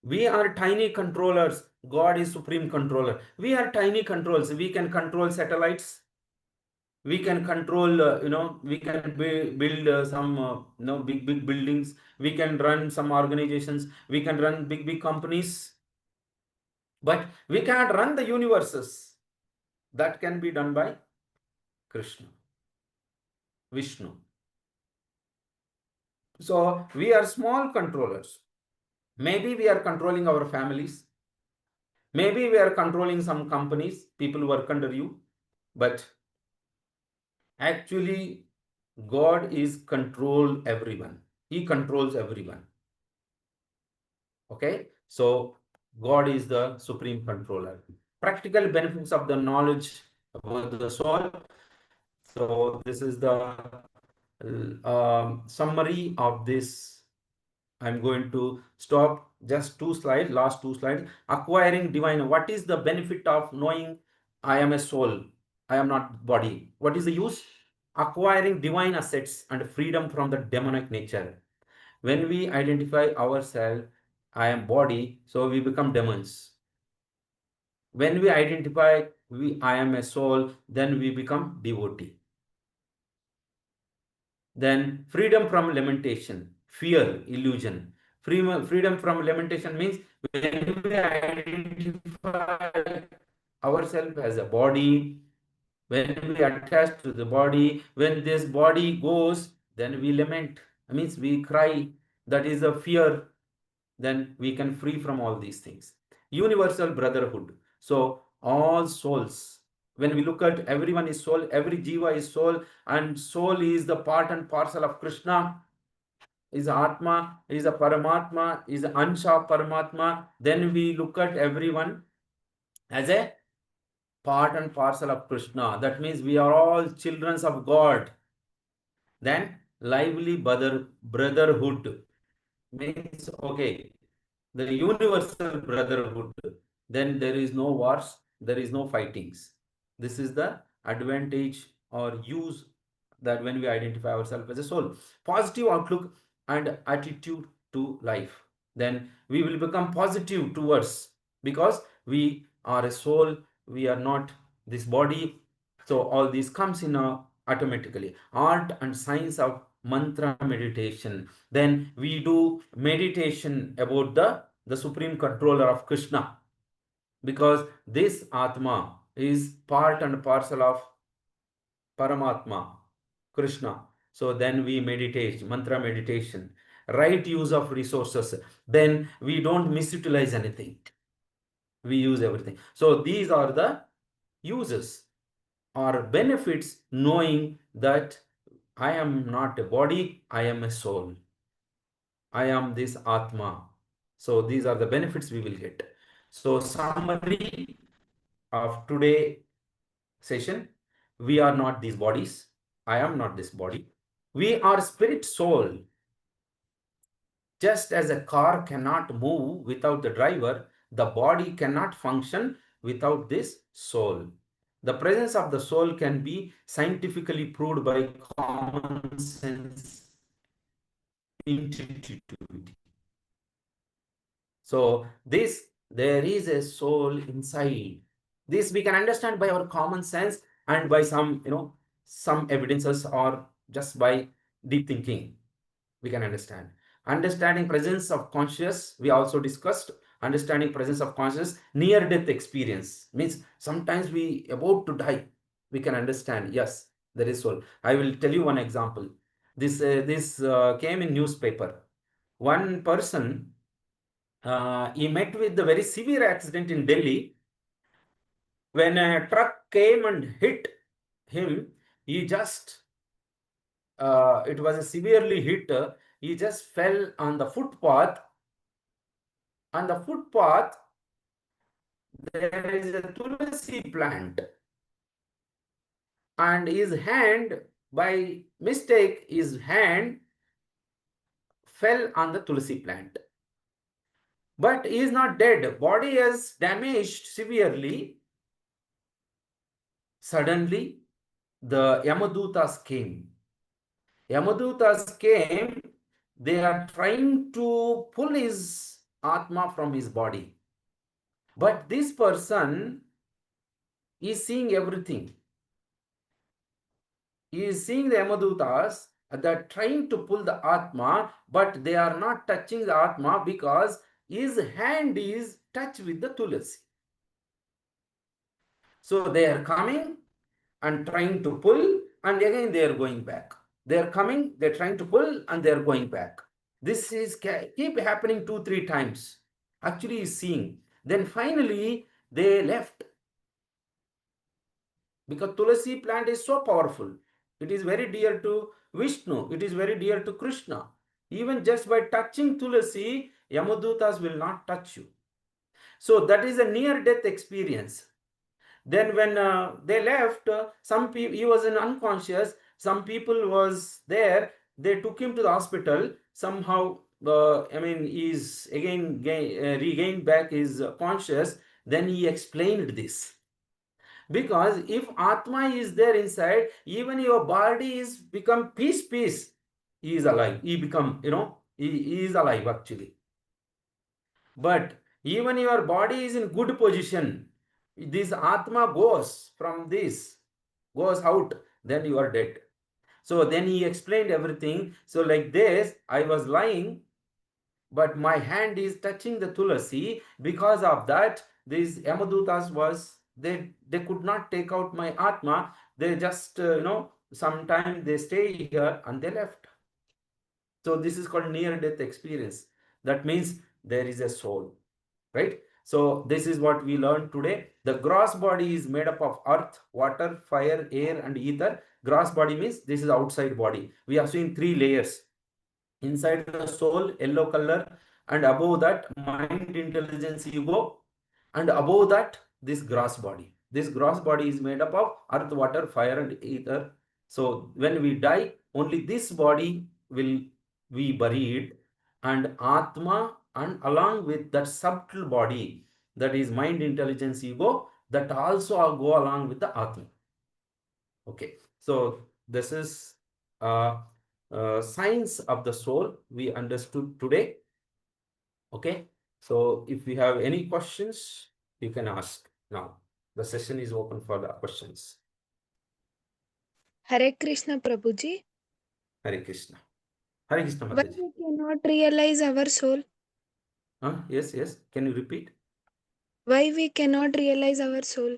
We are tiny controllers. God is supreme controller. We are tiny controls. We can control satellites. We can control, we can build some, big buildings. We can run some organizations. We can run big companies. But we can't run the universes. That can be done by Krishna, Vishnu. So we are small controllers. Maybe we are controlling our families. Maybe we are controlling some companies. People work under you. But actually, God is control everyone. He controls everyone. Okay, so God is the supreme controller. Practical benefits of the knowledge about the soul. So this is the summary of this. I'm going to stop just two slides, last two slides. Acquiring divine. What is the benefit of knowing I am a soul? I am not body. What is the use? Acquiring divine assets and freedom from the demonic nature. When we identify ourselves, I am body, so we become demons. When we identify I am a soul, then we become devotee. Then freedom from lamentation, fear, illusion. Freedom from lamentation means when we identify ourselves as a body, when we attach to the body, when this body goes, then we lament. That means we cry. That is a fear. Then we can free from all these things. Universal brotherhood. So all souls, when we look at everyone is soul, every jiva is soul, and soul is the part and parcel of Krishna, is Atma, is a Paramatma, is Ansha Paramatma. Then we look at everyone as a part and parcel of Krishna. That means we are all children of God. Then lively brotherhood means, okay, the universal brotherhood. Then there is no wars, there is no fightings. This is the advantage or use that when we identify ourselves as a soul. Positive outlook and attitude to life. Then we will become positive towards, because we are a soul, we are not this body. So all this comes in automatically. Art and science of mantra meditation. Then we do meditation about the supreme controller of Krishna, because this Atma is part and parcel of Paramatma, Krishna. So then we meditate, mantra meditation, right use of resources. Then we don't misutilize anything. We use everything. So these are the uses or benefits, knowing that I am not a body, I am a soul. I am this Atma. So these are the benefits we will get. So summary of today session: we are not these bodies. I am not this body. We are spirit soul. Just as a car cannot move without the driver, the body cannot function without this soul. The presence of the soul can be scientifically proved by common sense intuitivity. So there is a soul inside. This we can understand by our common sense and by some evidences, or just by deep thinking we can understand. Understanding presence of conscious, we also discussed. Understanding presence of conscious, near death experience means sometimes we about to die, we can understand, yes, there is soul. I will tell you one example. This came in newspaper. One person, he met with a very severe accident in Delhi. When a truck came and hit him, he just it was a severely hit. He just fell on the footpath. On the footpath, there is a tulsi plant, and his hand, by mistake, his hand fell on the tulsi plant. But he is not dead. Body is damaged severely. Suddenly, the Yamadutas came. Yamadutas came. They are trying to pull his Atma from his body. But this person is seeing everything. He is seeing the Yamadutas that trying to pull the Atma, but they are not touching the Atma because his hand is touched with the Tulasi. So they are coming and trying to pull, and again they are going back. They are coming, they are trying to pull, and they are going back. This is keep happening 2-3 times. Actually, he is seeing. Then finally they left, because Tulasi plant is so powerful. It is very dear to Vishnu. It is very dear to Krishna. Even just by touching Tulasi, Yamadutas will not touch you. So that is a near-death experience. Then when they left, some people, he was in unconscious. Some people was there. They took him to the hospital. Somehow, he's again regained back his conscious. Then he explained this. Because if Atma is there inside, even your body is become peace. He is alive. He become, he is alive actually. But even your body is in good position, this Atma goes from this, goes out, then you are dead. So then he explained everything. So like this, I was lying, but my hand is touching the Tulasi. Because of that, these Yamadutas was, they could not take out my Atma. They just, sometime they stay here and they left. So this is called near-death experience. That means there is a soul, right? So this is what we learned today. The gross body is made up of earth, water, fire, air, and ether. Gross body means this is outside body. We have seen 3 layers. Inside the soul, yellow color, and above that, mind, intelligence, ego, and above that, this gross body. This gross body is made up of earth, water, fire, and ether. So when we die, only this body will be buried, and Atma, and along with that subtle body, that is mind, intelligence, ego, that also go along with the Atma. Okay, so this is science of the soul we understood today. Okay, so if we have any questions, you can ask now. The session is open for the questions. Hare Krishna Prabhuji. Hare Krishna. Hare Krishna, Why Mataji. we cannot realize our soul? Yes, yes. Can you repeat? Why we cannot realize our soul?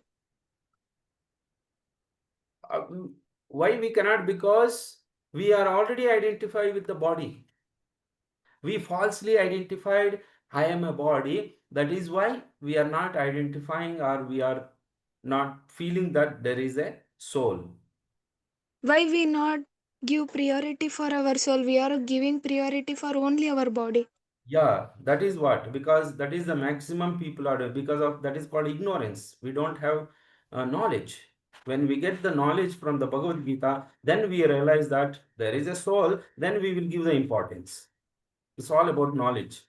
Why we cannot? Because we are already identified with the body. We falsely identified, I am a body. That is why we are not identifying, or we are not feeling that there is a soul. Why we not give priority for our soul? We are giving priority for only our body. Yeah, that is what, because that is the maximum people are doing, because of that is called ignorance. We don't have knowledge. When we get the knowledge from the Bhagavad Gita, then we realize that there is a soul, then we will give the importance. It's all about knowledge,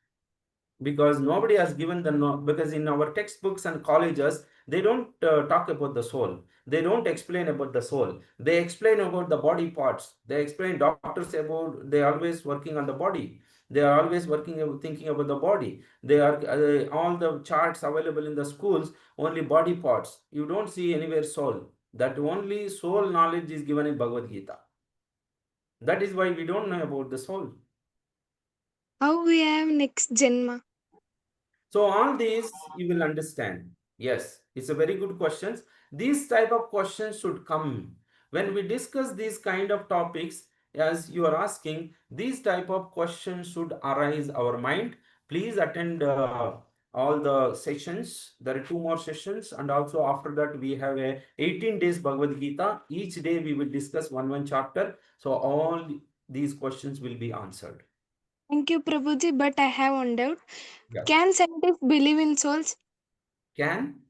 because nobody has given because in our textbooks and colleges, they don't talk about the soul. They don't explain about the soul. They explain about the body parts. They explain, doctors about, they are always working on the body. They are always working, thinking about the body. They are all the charts available in the schools, only body parts. You don't see anywhere soul. That only soul knowledge is given in Bhagavad Gita. That is why we don't know about the soul. How we have next Janma? So all these you will understand. Yes, it's a very good questions. These type of questions should come when we discuss these kind of topics. As you are asking, these type of questions should arise our mind. Please attend all the sessions. There are 2 more sessions, and also after that we have a 18 days Bhagavad Gita. Each day we will discuss one chapter. So all these questions will be answered. Thank you, Prabhuji. But I have one doubt. Yeah. Can scientists believe in souls? Can?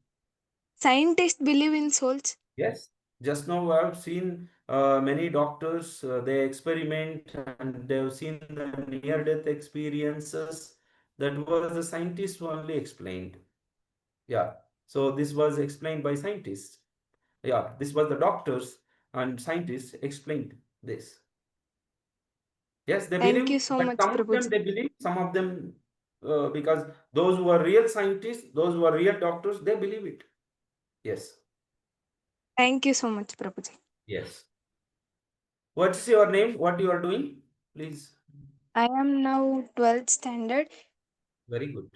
Scientists believe in souls? Yes, just now I've seen many doctors, they experiment and they've seen the near-death experiences. That was the scientists who only explained. Yeah, so this was explained by scientists. Yeah, this was the doctors and scientists explained this. Yes, they Thank you believe, so but much, some of them Prabhuji. they believe, some of them, because those who are real scientists, those who are real doctors, they believe it. Yes, Thank you so much, Prabhuji. yes. What's your name? What you are doing? Please. I am now 12th standard. Very good.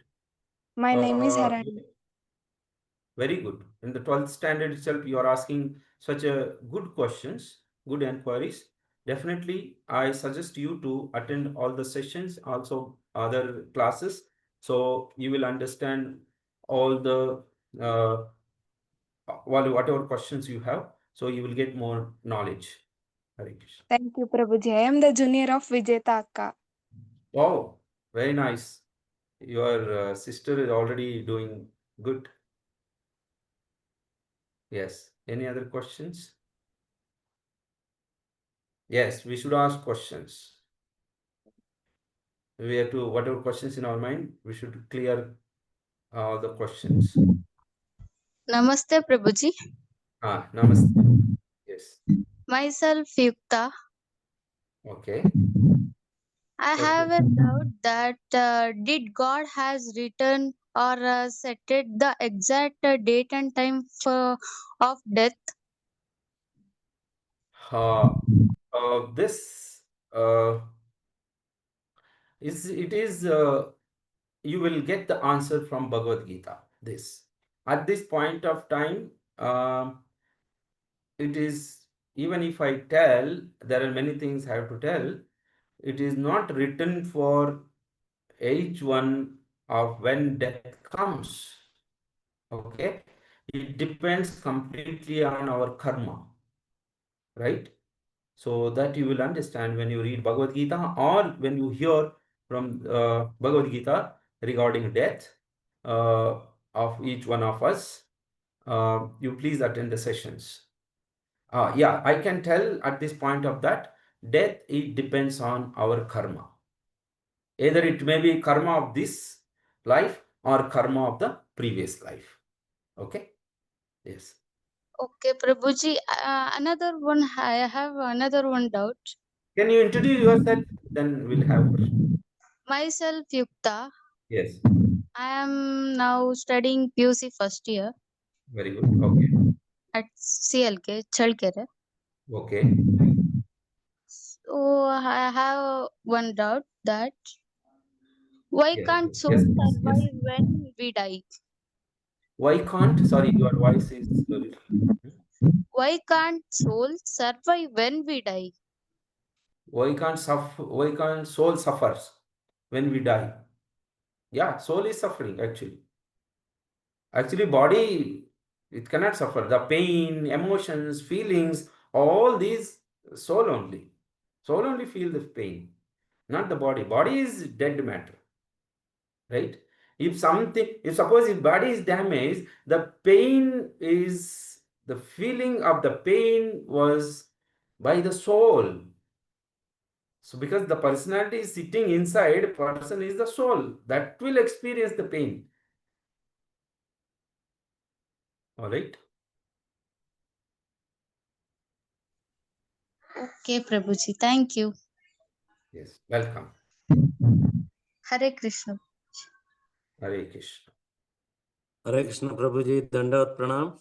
My name is Uh, Haran. very good. In the 12th standard itself, you are asking such a good questions, good inquiries. Definitely, I suggest you to attend all the sessions, also other classes, so you will understand all the whatever questions you have. So you will get more knowledge. Hare Krishna. Thank you, Prabhuji. I am the junior of Vijeta Akka. Wow, very nice. Your sister is already doing good. Yes. Any other questions? Yes, we should ask questions. We have to, whatever questions in our mind, we should clear all the questions. Namaste, Prabhuji. Namaste. Yes. Myself, Yukta. Okay. I Okay. have a doubt that did God has written or set it the exact date and time of death? This it is you will get the answer from Bhagavad Gita. This at this point of time, it is, even if I tell, there are many things I have to tell. It is not written for each one of when death comes. Okay, it depends completely on our karma, right? So that you will understand when you read Bhagavad Gita, or when you hear from Bhagavad Gita regarding death of each one of us. You please attend the sessions. Yeah, I can tell at this point of that death, it depends on our karma. Either it may be karma of this life or karma of the previous life. Okay. Yes. Okay, Prabhuji. Another one. I have another one doubt. Can you introduce yourself? Then we'll have questions. Myself, Yukta. Yes. I am now studying PUC first year. Very good. Okay. at CLK, Chalkere. Okay. So I have one doubt that why Yes. can't soul Yes, please. Yes. survive when we die? Why can't? Sorry, your voice is a little. Why can't soul survive when we die? Why can't suffer? Why can't soul suffers when we die? Yeah, soul is suffering actually. Actually, body it cannot suffer. The pain, emotions, feelings, all these soul only. Soul only feel the pain, not the body. Body is dead matter, right? If something, if suppose if body is damaged, the pain is the feeling of the pain was by the soul. So because the personality is sitting inside, person is the soul that will experience the pain. All right. Okay, Prabhuji, thank you. Yes. Welcome. Hare Krishna. Hare Krishna. Hare Krishna Prabhuji, Dandavat Pranam.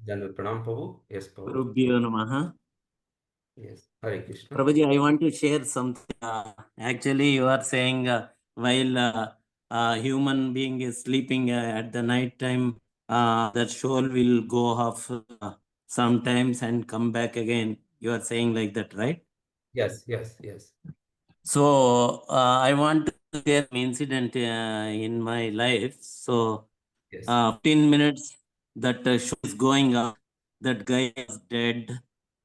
Janvat Pranam Prabhu. Yes, Prabhu. Gurubhyo Namaha. Yes. Hare Krishna. Prabhuji, I want to share something. Actually, you are saying while human being is sleeping at the night time, the soul will go off sometimes and come back again. You are saying like that, right? Yes, yes, yes. So I want to share an incident in my life. So Yes. 15 minutes that show is going on, that guy is dead.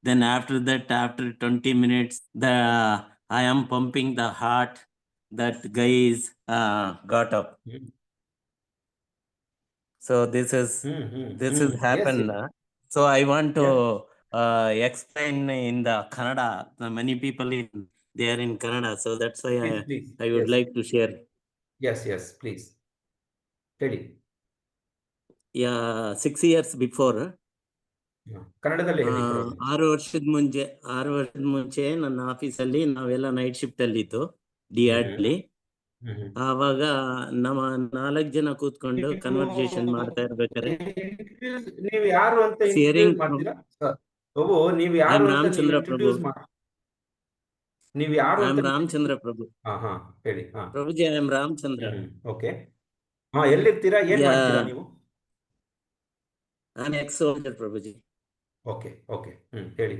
Then after that, after 20 minutes, I am pumping the heart. That guy is got up. So this is Yes, happened. yes. So I want to Yeah. explain in the Kannada. Many people they are in Kannada, so that's why Please. I would Yes. like to share. Yes, yes, please. Ready. Yeah, 6 years before. ಕನ್ನಡದಲ್ಲೇ ಹೇಳಿ ಪರವಾಗಿಲ್ಲ. 6 ವರ್ಷದ ಮುಂಚೆ ನನ್ನ ಆಫೀಸಲ್ಲಿ ನಾವೆಲ್ಲ night shift ಅಲ್ಲಿ ಇತ್ತು ಡಿಆರ್ಲಿ. ಆವಾಗ ನಮ್ಮ 4 ಜನ ಕೂತ್ಕೊಂಡು ಕನ್ವರ್ಸೇಷನ್ ಮಾಡ್ತಾ ಇರ್ಬೇಕಾದ್ರೆ ನೀವು ಯಾರು ಅಂತ ಇಂಟ್ರೊಡ್ಯೂಸ್ ಶೇರಿಂಗ್. ಮಾಡ್ತೀರಾ ಪ್ರಭು? ನೀವು ಐ ಯಾರು ಆಮ್ ಅಂತ ನೀವು ರಾಮಚಂದ್ರ ಪ್ರಭು. ಇಂಟ್ರೊಡ್ಯೂಸ್ ಮಾಡಿ. ನೀವು ಯಾರು ಐ ಅಂತ ಆಮ್ ರಾಮಚಂದ್ರ ಪ್ರಭು. ಹೇಳಿ. Prabhuji, I am Ramachandra. Okay. ಎಲ್ಲಿರ್ತೀರಾ, ಏನ್ ಮಾಡ್ತೀರಾ ನೀವು? I am ex soldier Prabhuji. Okay okay. ಹೇಳಿ.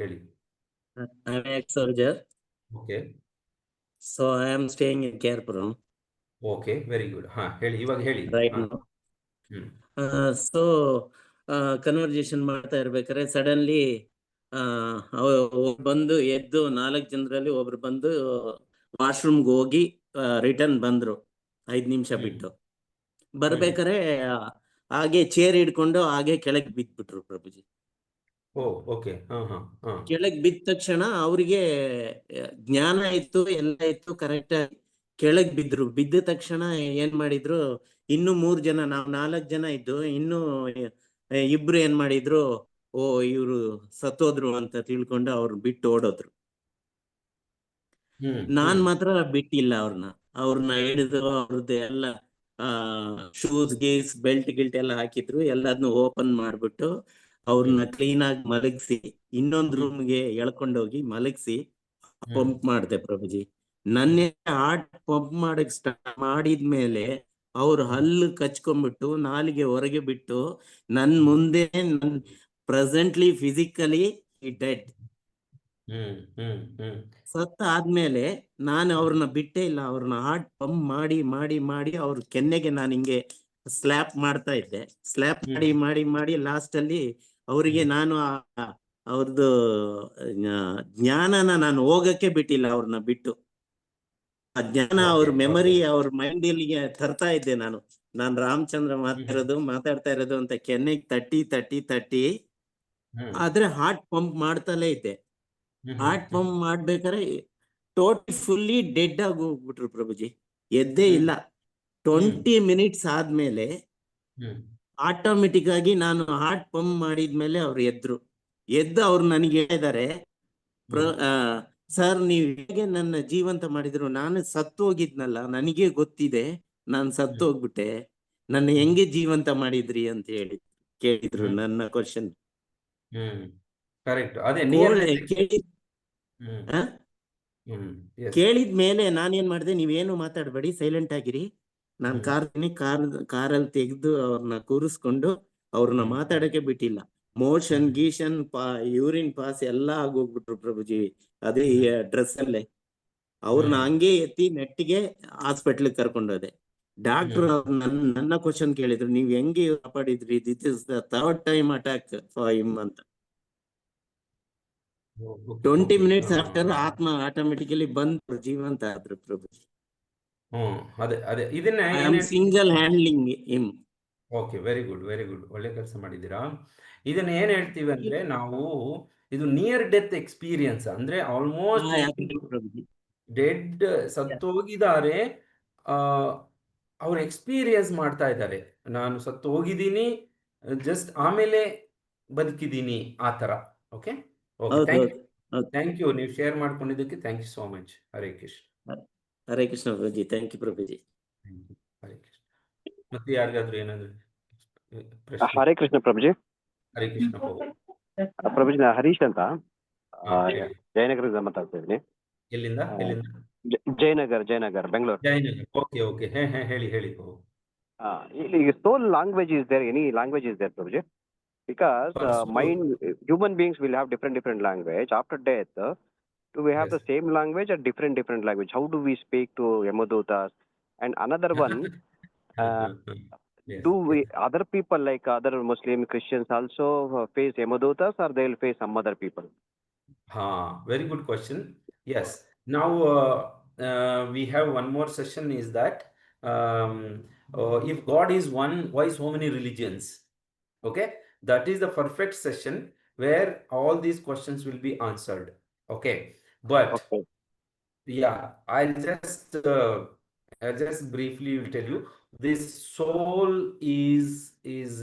I am ex soldier. Okay. So I am staying in Kerpuram. Okay, very good. ಹೇಳಿ, ಇವಾಗ ಹೇಳಿ. Right now. ಸೊ ಕನ್ವರ್ಸೇಷನ್ ಮಾಡ್ತಾ ಇರ್ಬೇಕಾದ್ರೆ ಸಡನ್ಲಿ ಬಂದು ಎದ್ದು 4 ಜನರಲ್ಲಿ ಒಬ್ರು ಬಂದು ವಾಶ್ರೂಮ್ಗೆ ಹೋಗಿ ರಿಟರ್ನ್ ಬಂದ್ರು 5 ನಿಮಿಷ ಬಿಟ್ಟು. ಬರ್ಬೇಕಾರೆ ಹಾಗೆ ಚೇರ್ ಹಿಡ್ಕೊಂಡು ಹಾಗೆ ಕೆಳಗೆ ಬಿದ್ಬಿಟ್ರು ಪ್ರಭುಜಿ. ಓಕೆ. ಕೆಳಗೆ ಬಿದ್ದ ತಕ್ಷಣ ಅವ್ರಿಗೆ ಜ್ಞಾನ ಇತ್ತು, ಎಲ್ಲ ಇತ್ತು, ಕರೆಕ್ಟ್ ಕೆಳಗ್ ಬಿದ್ರು. ಬಿದ್ದ ತಕ್ಷಣ ಏನ್ ಮಾಡಿದ್ರು, ಇನ್ನು 3 ಜನ, ನಾವು 4 ಜನ ಇದ್ದು, ಇನ್ನು ಇಬ್ರು ಏನ್ ಮಾಡಿದ್ರು, ಇವ್ರು ಸತ್ತೋದ್ರು ಅಂತ ತಿಳ್ಕೊಂಡು ಅವ್ರು ಬಿಟ್ಟು ಓಡೋದ್ರು. ನಾನ್ ಮಾತ್ರ ಬಿಟ್ಟಿಲ್ಲ ಅವ್ರನ್ನ ಹಿಡಿದು ಅವ್ರದ್ದು ಎಲ್ಲ ಶೂಸ್ ಗೀಸ್ ಬೆಲ್ಟ್ ಗಿಲ್ಟ್ ಎಲ್ಲ ಹಾಕಿದ್ರು. ಎಲ್ಲದನ್ನು ಓಪನ್ ಮಾಡ್ಬಿಟ್ಟು ಅವ್ರನ್ನ ಕ್ಲೀನ್ ಆಗಿ ಮಲಗಿಸಿ ಇನ್ನೊಂದು ರೂಮ್ಗೆ ಎಳ್ಕೊಂಡೋಗಿ ಮಲಗಿಸಿ ಪಂಪ್ ಮಾಡಿದೆ ಪ್ರಭುಜಿ. ನನ್ನೇ ಹಾರ್ಟ್ ಪಂಪ್ ಮಾಡಕ್ ಸ್ಟಾರ್ಟ್ ಮಾಡಿದ್ಮೇಲೆ ಅವ್ರು ಹಲ್ಲು ಕಚ್ಕೊಂಡ್ಬಿಟ್ಟು ನಾಲಿಗೆ ಹೊರಗೆ ಬಿಟ್ಟು ನನ್ ಮುಂದೆ ಪ್ರೆಸೆಂಟ್ಲಿ ಫಿಸಿಕಲಿ ಡೆಡ್. ಸತ್ತ ಆದ್ಮೇಲೆ ನಾನು ಅವ್ರನ್ನ ಬಿಟ್ಟೇ ಇಲ್ಲ. ಅವ್ರನ್ನ ಹಾರ್ಟ್ ಪಂಪ್ ಮಾಡಿ ಮಾಡಿ ಮಾಡಿ ಅವ್ರ ಕೆನ್ನೆಗೆ ನಾನು ಹಿಂಗೆ ಸ್ಲ್ಯಾಪ್ ಮಾಡ್ತಾ ಇದ್ದೆ. ಸ್ಲ್ಯಾಪ್ ಮಾಡಿ ಮಾಡಿ ಮಾಡಿ ಲಾಸ್ಟ್ ಅಲ್ಲಿ ಅವರಿಗೆ ನಾನು ಅವ್ರದ್ದು ಜ್ಞಾನನ ನಾನು ಹೋಗಕ್ಕೆ ಬಿಟ್ಟಿಲ್ಲ. ಅವ್ರನ್ನ ಬಿಟ್ಟು ಆ ಜ್ಞಾನ ಅವ್ರ ಮೆಮರಿ ಅವ್ರ ಮೈಂಡ್ ಇಲ್ಲಿಗೆ ತರ್ತಾ ಇದ್ದೆ. ನಾನು ರಾಮಚಂದ್ರ ಮಾತಾಡ್ತಾ ಇರೋದು ಅಂತ ಕೆನ್ನೆಗೆ ತಟ್ಟಿ ತಟ್ಟಿ ತಟ್ಟಿ ಆದ್ರೆ ಹಾರ್ಟ್ ಪಂಪ್ ಮಾಡ್ತಲೇ ಇದ್ದೆ. ಹಾರ್ಟ್ ಪಂಪ್ ಮಾಡ್ಬೇಕಾದ್ರೆ ಟೋಟಲ್ ಫುಲ್ಲಿ ಡೆಡ್ ಆಗಿ ಹೋಗ್ಬಿಟ್ರು ಪ್ರಭುಜಿ. ಎದ್ದೇ ಇಲ್ಲ. 20 ಮಿನಿಟ್ಸ್ ಆದ್ಮೇಲೆ ಆಟೋಮೆಟಿಕ್ ಆಗಿ ನಾನು ಹಾರ್ಟ್ ಪಂಪ್ ಮಾಡಿದ್ಮೇಲೆ ಅವ್ರು ಎದ್ದು ಅವ್ರು ನನಗೆ ಹೇಳಿದ್ದಾರೆ, ಸರ್ ನೀವು ಹೇಗೆ ನನ್ನ ಜೀವಂತ ಮಾಡಿದ್ರು? ನಾನು ಸತ್ತು ಹೋಗಿದ್ನಲ್ಲ, ನನಗೆ ಗೊತ್ತಿದೆ ನಾನು ಸತ್ತು ಹೋಗ್ಬಿಟ್ಟೆ, ನನ್ನ ಹೆಂಗೆ ಜೀವಂತ ಮಾಡಿದ್ರಿ ಅಂತ ಹೇಳಿ. ಕೇಳಿದ್ರು ನನ್ನ ಕ್ವಶನ್. ಕರೆಕ್ಟ್. ಅದೇ ನಿಯರ್ ಕೇಳಿ ಕೇಳಿದ್ಮೇಲೆ ನಾನೇನ್ ಮಾಡಿದೆ, ನೀವೇನು ಮಾತಾಡ್ಬೇಡಿ, ಸೈಲೆಂಟ್ ಆಗಿರಿ. ನಾನು ಕಾರಲ್ಲಿ ತೆಗೆದು ಅವ್ರನ್ನ ಕೂರಿಸ್ಕೊಂಡು ಅವ್ರನ್ನ ಮಾತಾಡಕ್ಕೆ ಬಿಟ್ಟಿಲ್ಲ. ಮೋಷನ್ ಗೀಷನ್ ಯೂರಿನ್ ಪಾಸ್ ಎಲ್ಲ ಆಗೋಗ್ಬಿಟ್ರು ಪ್ರಭುಜಿ, ಅದೇ ಡ್ರೆಸ್ ಅಲ್ಲೇ. ಅವ್ರನ್ನ ಹಂಗೆ ಎತ್ತಿ ನೆಟ್ಟಿಗೆ ಹಾಸ್ಪಿಟ್ಲಿಗೆ ಕರ್ಕೊಂಡೋದೆ. ಡಾಕ್ಟರ್ ನನ್ನ ಕ್ವಶನ್ ಕೇಳಿದ್ರು, ನೀವ್ ಹೆಂಗೆ ಕಾಪಾಡಿದ್ರಿ, this is the third time attack for him ಅಂತ. 20 minutes ಆಫ್ಟರ್ ಆತ್ಮ ಆಟೋಮೆಟಿಕಲಿ ಬಂದು ಜೀವಂತ ಆದ್ರು ಪ್ರಭುಜಿ. ಅದೇ ಇದನ್ನ I am single handling him. Okay, very good, very good, ಒಳ್ಳೆ ಕೆಲಸ ಮಾಡಿದ್ದೀರಾ. ಇದನ್ನ ಏನ್ ಹೇಳ್ತೀವಿ ಅಂದ್ರೆ ನಾವು, ಇದು ನಿಯರ್ ಡೆತ್ ಎಕ್ಸ್ಪೀರಿಯನ್ಸ್ ಅಂದ್ರೆ ಆಲ್ಮೋಸ್ಟ್ ಡೆಡ್ ಸತ್ತೋಗಿದ್ದಾರೆ, ಅವ್ರು ಎಕ್ಸ್ಪೀರಿಯನ್ಸ್ ಮಾಡ್ತಾ ಇದ್ದಾರೆ, ನಾನು ಸತ್ತು ಹೋಗಿದ್ದೀನಿ ಜಸ್ಟ್ ಆಮೇಲೆ ಬದುಕಿದ್ದೀನಿ ಆ ಥರ. ಓಕೆ ಓಕೆ, ಥ್ಯಾಂಕ್ ಯು ನೀವು ಶೇರ್ ಮಾಡ್ಕೊಂಡಿದ್ದಕ್ಕೆ. Thank you so much. Hare Krishna. Hare Krishna Prabhuji, thank you Prabhuji. Hare Krishna. ಮತ್ತೆ ಯಾರಿಗಾದ್ರೂ ಏನಾದ್ರು ಹರೇ ಕೃಷ್ಣ ಪ್ರಭುಜಿ. ಹರೇ ಕೃಷ್ಣ ಪ್ರಭುಜಿ, ನಾ ಹರೀಶ್ ಅಂತ ಜಯನಗರದಿಂದ ಮಾತಾಡ್ತಾ ಇದ್ದೀನಿ. ಎಲ್ಲಿಂದ? ಜಯನಗರ್ ಬೆಂಗಳೂರು. ಜಯನಗರ್. ಓಕೆ ಓಕೆ, ಹೇಳಿ ಹೇಳಿ. ಈಗ soul language is there, any language is there Prabhuji? Because human beings will have different language. After death, do we have the same language or different language? How do we speak to Yamadutas? And another one, do we other people like other Muslim Christians also face Yamadutas, or they will face some other people? Very good question. Yes. Now we have one more session. Is that if God is one, why so many religions? Okay. That is the perfect session where all these questions will be answered. Okay, but yeah, I'll just briefly will tell you, this soul is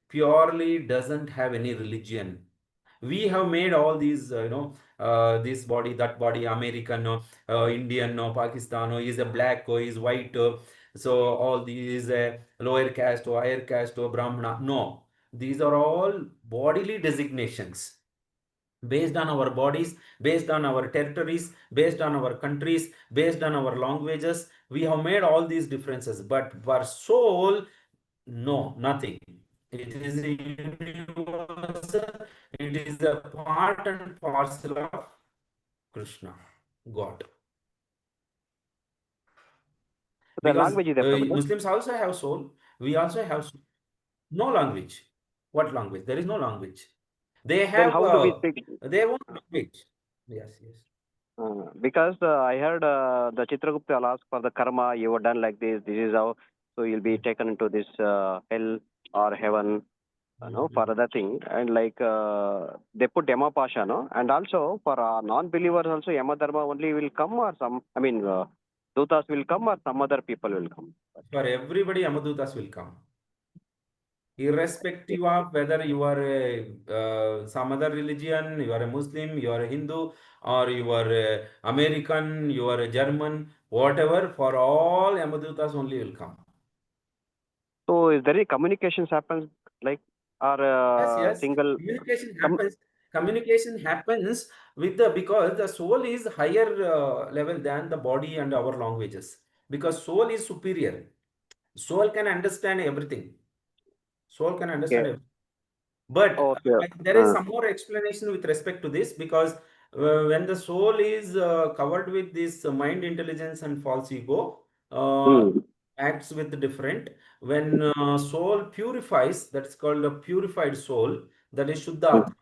purely doesn't have any religion. We have made all these this body, that body, American, Indian, Pakistan, is a black, is white, so all these lower caste or higher caste or Brahmana. No, these are all bodily designations based on our bodies, based on our territories, based on our countries, based on our languages. We have made all these differences, but for soul, no, nothing. It is universal. It is a part and parcel of Krishna, God. Because Muslims also have soul. We also have soul. No language. What language? There is no language. They have. Then how do we speak? They want language. Yes. Because I heard the Chitragupta will ask for the karma you have done like this. This is how, so you'll be taken into this hell or heaven, for other thing. And like they put Yama Pasha, no? And also for non-believers also Yama Dharma only will come, or some, Dutas will come, or some other people will come? For everybody, Yamadutas will come. Irrespective of whether you are some other religion, you are a Muslim, you are a Hindu, or you are American, you are a German, whatever, for all Yamadutas only will come. So is there any communications happens, like, or yes. single communication happens with because the soul is higher level than the body and our languages, because soul is superior. Soul can understand everything. Everything. But there is some more explanation with respect to this, because when the soul is covered with this mind, intelligence and false ego, acts with different. When soul purifies, that's called a purified soul, that is Shuddha Atma.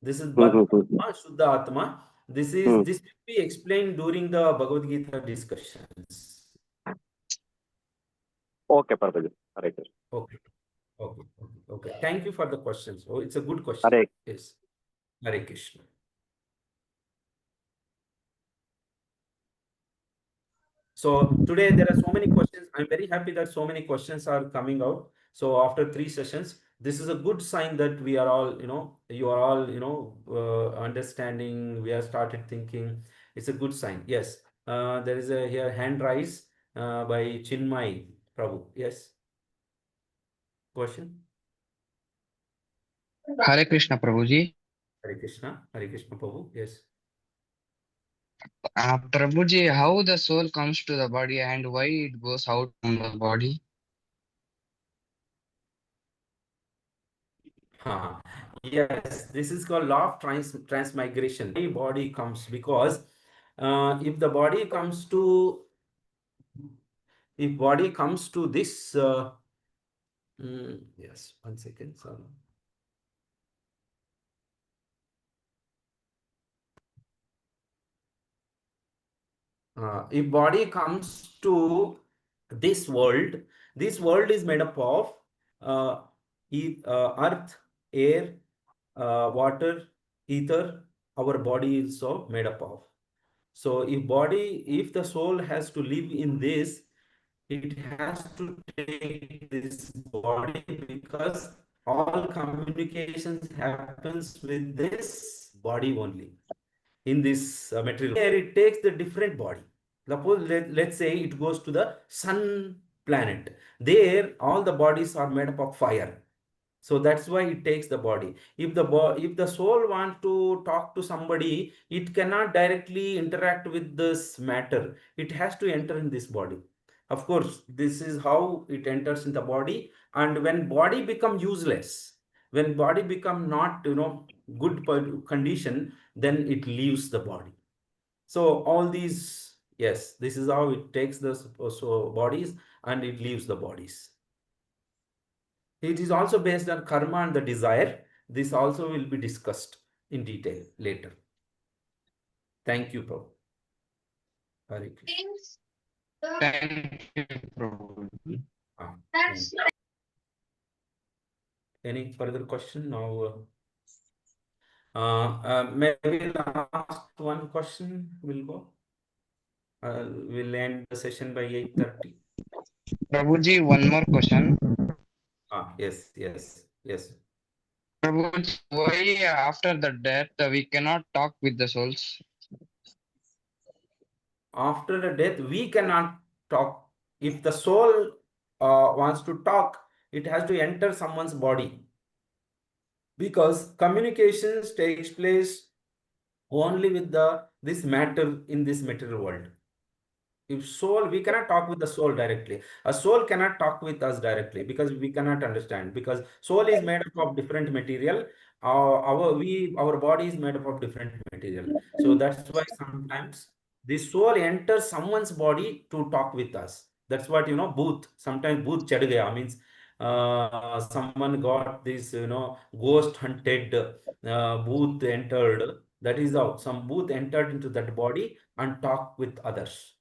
This is Atma, Shuddha Atma. This will be explained during the Bhagavad Gita discussions. Okay, Prabhuji. Hare Krishna. Okay. Thank you for the questions. Oh, it's a good question. Yes. Hare Krishna. So today there are so many questions. I'm very happy that so many questions are coming out. So after 3 sessions, this is a good sign that we are all, you are all, understanding. We have started thinking. It's a good sign. Yes. There is a here hand raise by Chinmay Prabhu. Yes. Question. Hare Krishna, Prabhuji. Hare Krishna, Prabhu. Yes. Prabhuji, how the soul comes to the body and why it goes out from the body? Yes, this is called law of transmigration. The body comes because if the body comes to this yes, 1 second, sorry. If body comes to this world is made up of earth, air, water, ether. Our body is so made up of. So if the soul has to live in this, it has to take this body because all communications happens with this body only in this material. Here it takes the different body. Suppose let's say it goes to the sun planet. There all the bodies are made up of fire. So that's why it takes the body. If the soul wants to talk to somebody, it cannot directly interact with this matter. It has to enter in this body. Of course, this is how it enters in the body. And when body become useless, when body become not good condition, then it leaves the body. So all these, yes, this is how it takes the bodies and it leaves the bodies. It is also based on karma and the desire. This also will be discussed in detail later. Thank you, Prabhu. Hare Krishna. Thank you, Prabhuji. Thank you. Any further question now? Maybe last one question will go. We'll end the session by 8:30. Prabhuji, one more question. Yes, yes, yes. Prabhuji, why after the death we cannot talk with the souls? After the death, we cannot talk. If the soul wants to talk, it has to enter someone's body. Because communications takes place only with this matter in this material world. If soul, we cannot talk with the soul directly. A soul cannot talk with us directly because we cannot understand. Because soul is made up of different material. Our body is made up of different material. So that's why sometimes the soul enters someone's body to talk with us. That's what booth. Sometimes booth chad gaya means someone got this ghost hunted booth entered. That is how some booth entered into that body and talk with others.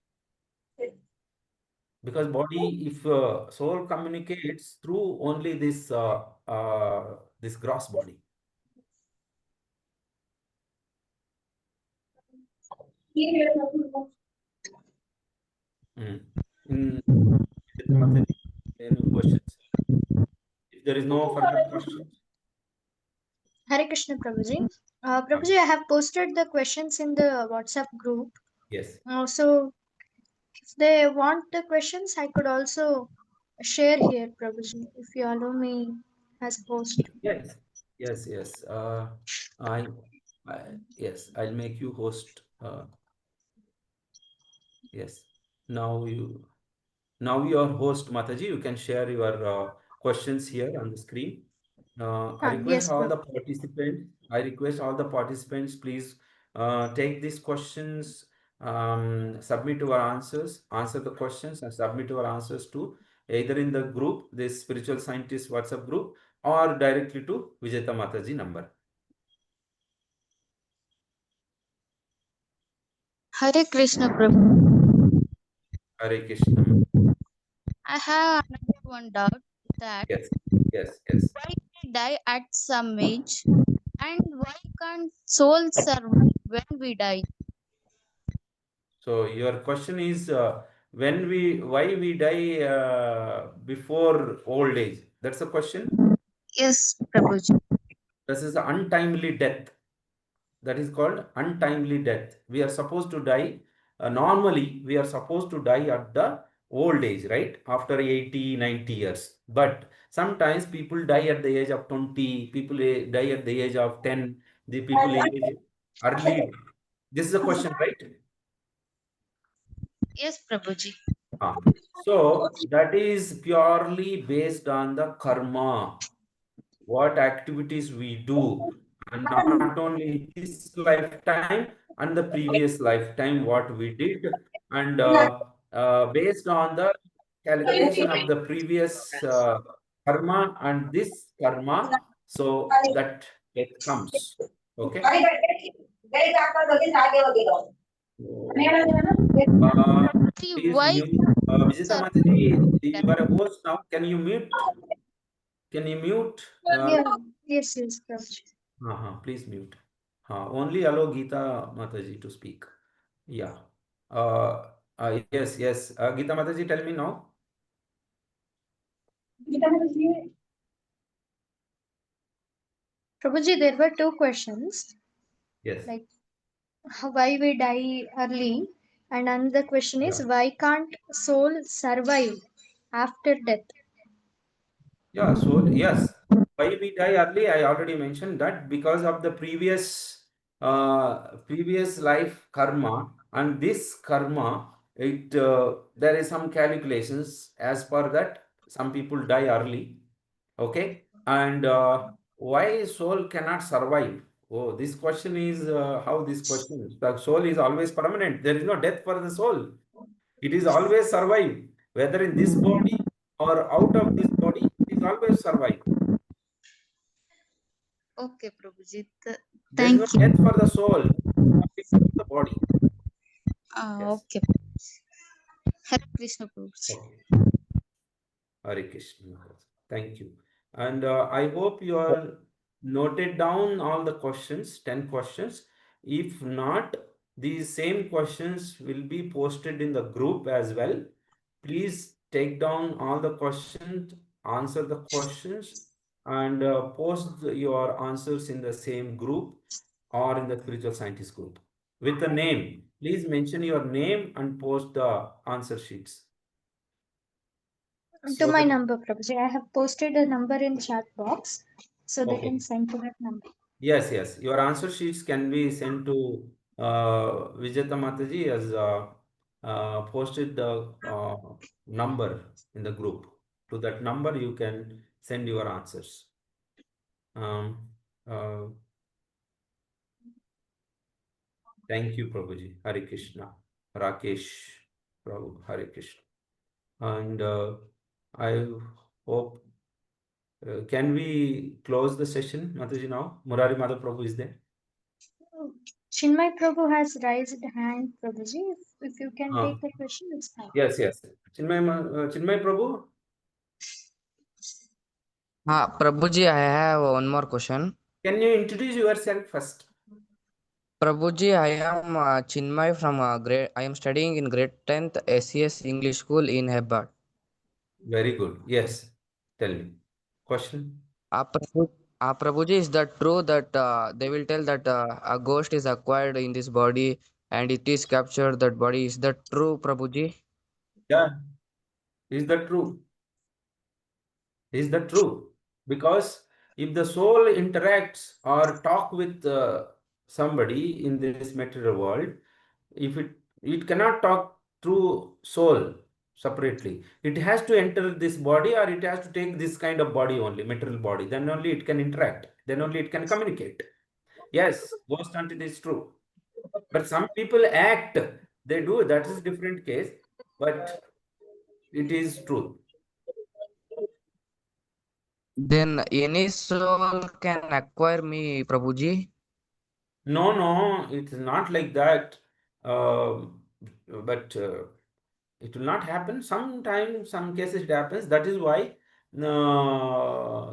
Because body, if soul communicates through only this gross body. In any questions? If there is no further questions. Hare Krishna, Prabhuji. Prabhuji, I have posted the questions in the WhatsApp group. Yes. So if they want the questions, I could also share here, Prabhuji, if you allow me as host. Yes. Yes. Yes. I, yes, I'll make you host. Yes. Now you are host, Mataji. You can share your questions here on the screen. I request Yes, all the Prabhu. participants. Please take these questions, submit your answers, answer the questions, and submit your answers to either in the group, this spiritual scientist WhatsApp group, or directly to Vijayata Mataji number. Hare Krishna, Prabhu. Hare Krishna. I have another one doubt that Yes, yes, yes. why we die at some age and why can't soul survive when we die? So your question is why we die before old age? That's the question. Yes, Prabhuji. This is untimely death. That is called untimely death. We are supposed to die. Normally, we are supposed to die at the old age, right? After 80, 90 years. But sometimes people die at the age of 20, people die at the age of 10, the people age early. This is a question, right? Yes, Prabhuji. So that is purely based on the karma, what activities we do, and not only this lifetime and the previous lifetime what we did, and based on the calculation of the previous karma and this karma, so that it comes. Okay. See, Please why mute. Vijita sir? Mataji, you are a host now. Can you mute? Can you mute? Yeah. Yes, yes, Prabhuji. Please mute. Only allow Geeta Mataji to speak. Yeah. Yes, yes. Geeta Mataji, tell me now. Prabhuji, there were two questions, Yes. like why we die early, and another question is Yeah. why can't soul survive after death? Yeah. So, yes. Why we die early? I already mentioned that because of the previous life karma, and this karma, there is some calculations as per that some people die early. Okay. And why soul cannot survive? Oh, this question is how this question is. The soul is always permanent. There is no death for the soul. It is always survive, whether in this body or out of this body, it is always survive. Okay, Prabhuji. There is no Thank you. death for the soul, only for the body. Yes. Okay. Hare Krishna, Prabhuji. Okay. Hare Krishna. Thank you. And I hope you all noted down all the questions, 10 questions. If not, these same questions will be posted in the group as well. Please take down all the questions, answer the questions, and post your answers in the same group or in the spiritual scientist group with a name. Please mention your name and post the answer sheets. To So my that, number, Prabhuji. I have posted a number in chat box, so they okay. can send to that number. Yes, yes. Your answer sheets can be sent to Vijata Mataji as posted the number in the group. To that number, you can send your answers. Uh, Thank you, Prabhuji. Hare Krishna. Rakesh Prabhu. Hare Krishna. And I hope, can we close the session, Mataji, now? Murari Madhav Prabhu is there. Chinmay Prabhu has raised hand, Prabhuji. If you can Uh, take the question, it's fine. yes, yes. Chinmay Prabhu, Prabhuji, I have one more question. can you introduce yourself first? Prabhuji, I am Chinmay from grade. I am studying in grade 10th SES English School in Hebbad. Very good. Yes. Tell me. Question? Prabhuji, is that true that they will tell that a ghost is acquired in this body and it is captured that body? Is that true, Prabhuji? Yeah. Is that true? Is that true? Because if the soul interacts or talk with somebody in this material world, if it cannot talk through soul separately, it has to enter this body or it has to take this kind of body only, material body. Then only it can interact. Then only it can communicate. Yes, ghost hunting is true. But some people act. They do. That is different case. But it is true. Then any soul can acquire me, Prabhuji? No, no, it's not like that. But it will not happen. Sometimes, some cases it happens. That is why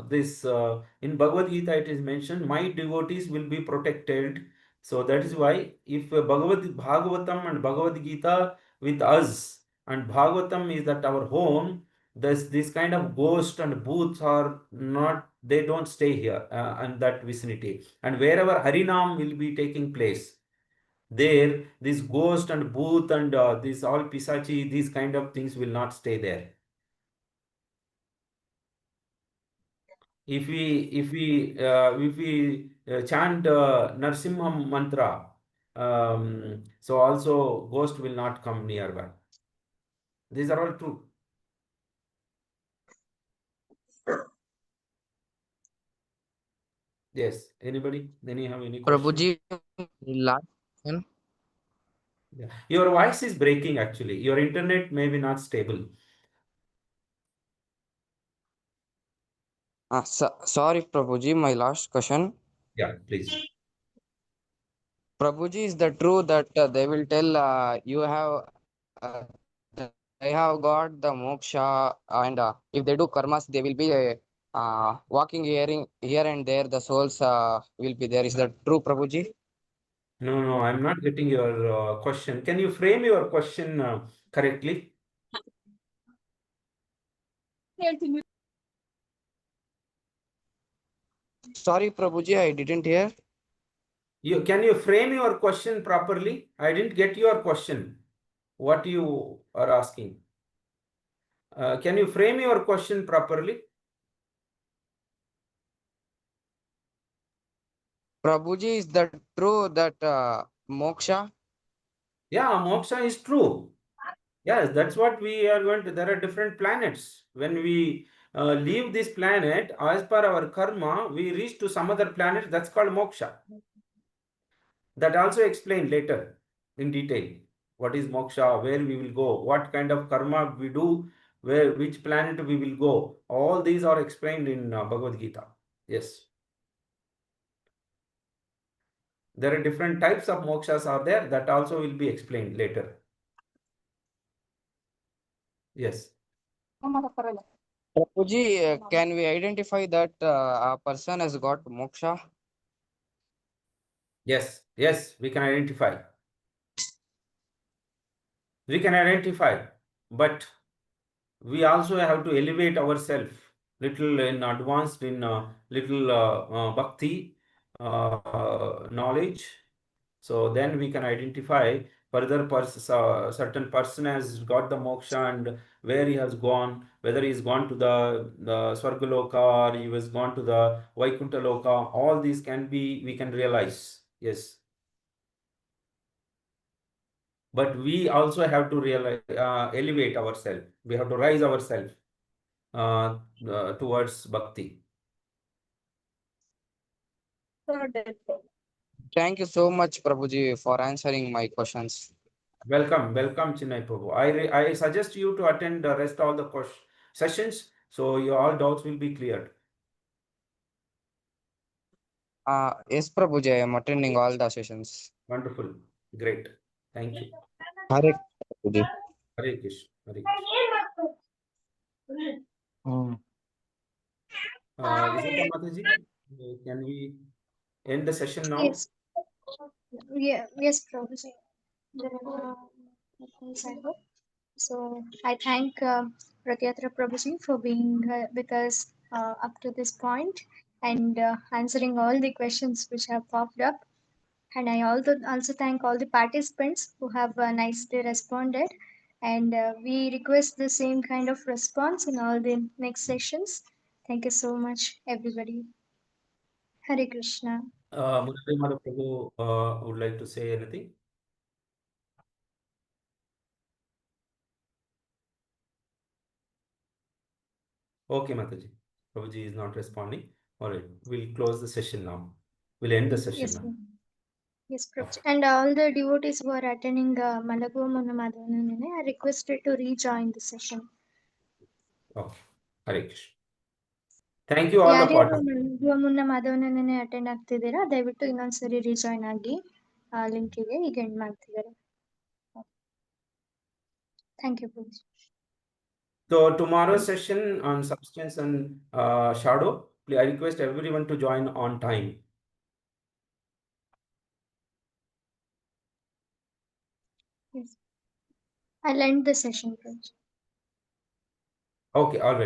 this in Bhagavad Gita it is mentioned, my devotees will be protected. So that is why if Bhagavatam and Bhagavad Gita with us and Bhagavatam is at our home, this kind of ghost and booths are not, they don't stay here and that vicinity. And wherever Harinam will be taking place, there this ghost and booth and this all pisachi, these kind of things will not stay there. If we chant Narsimha mantra, so also ghost will not come nearby. These are all true. Yes. Anybody? Any have any question? Prabhuji, last question. Yeah. Your voice is breaking actually. Your internet may be not stable. Sorry, Prabhuji, my last question. Yeah, please. Prabhuji, is the true that they will tell you have they have got the moksha, and if they do karmas, they will be walking here and there. The souls will be there. Is that true, Prabhuji? No, I'm not getting your question. Can you frame your question correctly? Sorry, Prabhuji, I didn't hear. Can you frame your question properly? I didn't get your question. What you are asking? Can you frame your question properly? Prabhuji, is that true that moksha? Yeah, moksha is true. Yes, that's what we are going to. There are different planets. When we leave this planet, as per our karma, we reach to some other planet. That's called moksha. That also explained later in detail. What is moksha? Where we will go? What kind of karma we do? Which planet we will go? All these are explained in Bhagavad Gita. Yes. There are different types of mokshas are there. That also will be explained later. Yes. Prabhuji, can we identify that a person has got moksha? Yes. Yes. We can identify. We can identify. But we also have to elevate ourselves little in advanced in little bhakti knowledge. So then we can identify further certain person has got the moksha and where he has gone, whether he has gone to the Swargaloka or he has gone to the Vaikuntha Loka. All these can be, we can realize. Yes. But we also have to realize, elevate ourselves. We have to rise ourselves towards bhakti. Thank you so much, Prabhuji, for answering my questions. Welcome, Chinnai Prabhu. I suggest you to attend the rest all the sessions, so your all doubts will be cleared. Yes, Prabhuji, I am attending all the sessions. Wonderful, great. Thank you. Hare Prabhuji. Hare Krishna. Hare Krishna. Vishaka Mataji, can we end the session now? Yes. Yeah. Yes, Prabhuji. There are things I hope. So I thank Rathayatra Prabhuji for being with us up to this point and answering all the questions which have popped up. And I also thank all the participants who have nicely responded. And we request the same kind of response in all the next sessions. Thank you so much, everybody. Hare Krishna. Murali Madhav Prabhu would like to say anything? Okay, Mataji. Prabhuji is not responding. All right, we'll close the session now. We'll end the session Yes, now. ma'am. Yes, Prabhuji. And all the devotees who are attending Malago Munamadhanane are requested to rejoin the session. Okay, Hare Krishna. Thank you all the ಯಾರ್ಯಾರು participants. ಮುನ್ನ ಮಾಧವನನ್ನೇ attend ಆಗ್ತಿದ್ದೀರಾ ದಯವಿಟ್ಟು ಇನ್ನೊಂದ್ಸರಿ ರಿಜಾಯ್ನ್ ಆಗಿ ಲಿಂಕಿಗೆ ಈಗ end ಮಾಡ್ತಿದ್ದಾರೆ thank you Prabhuji. So tomorrow's session on substance and shadow, I request everyone to join on time. Yes. I'll end the session, Prabhuji. Okay, all right.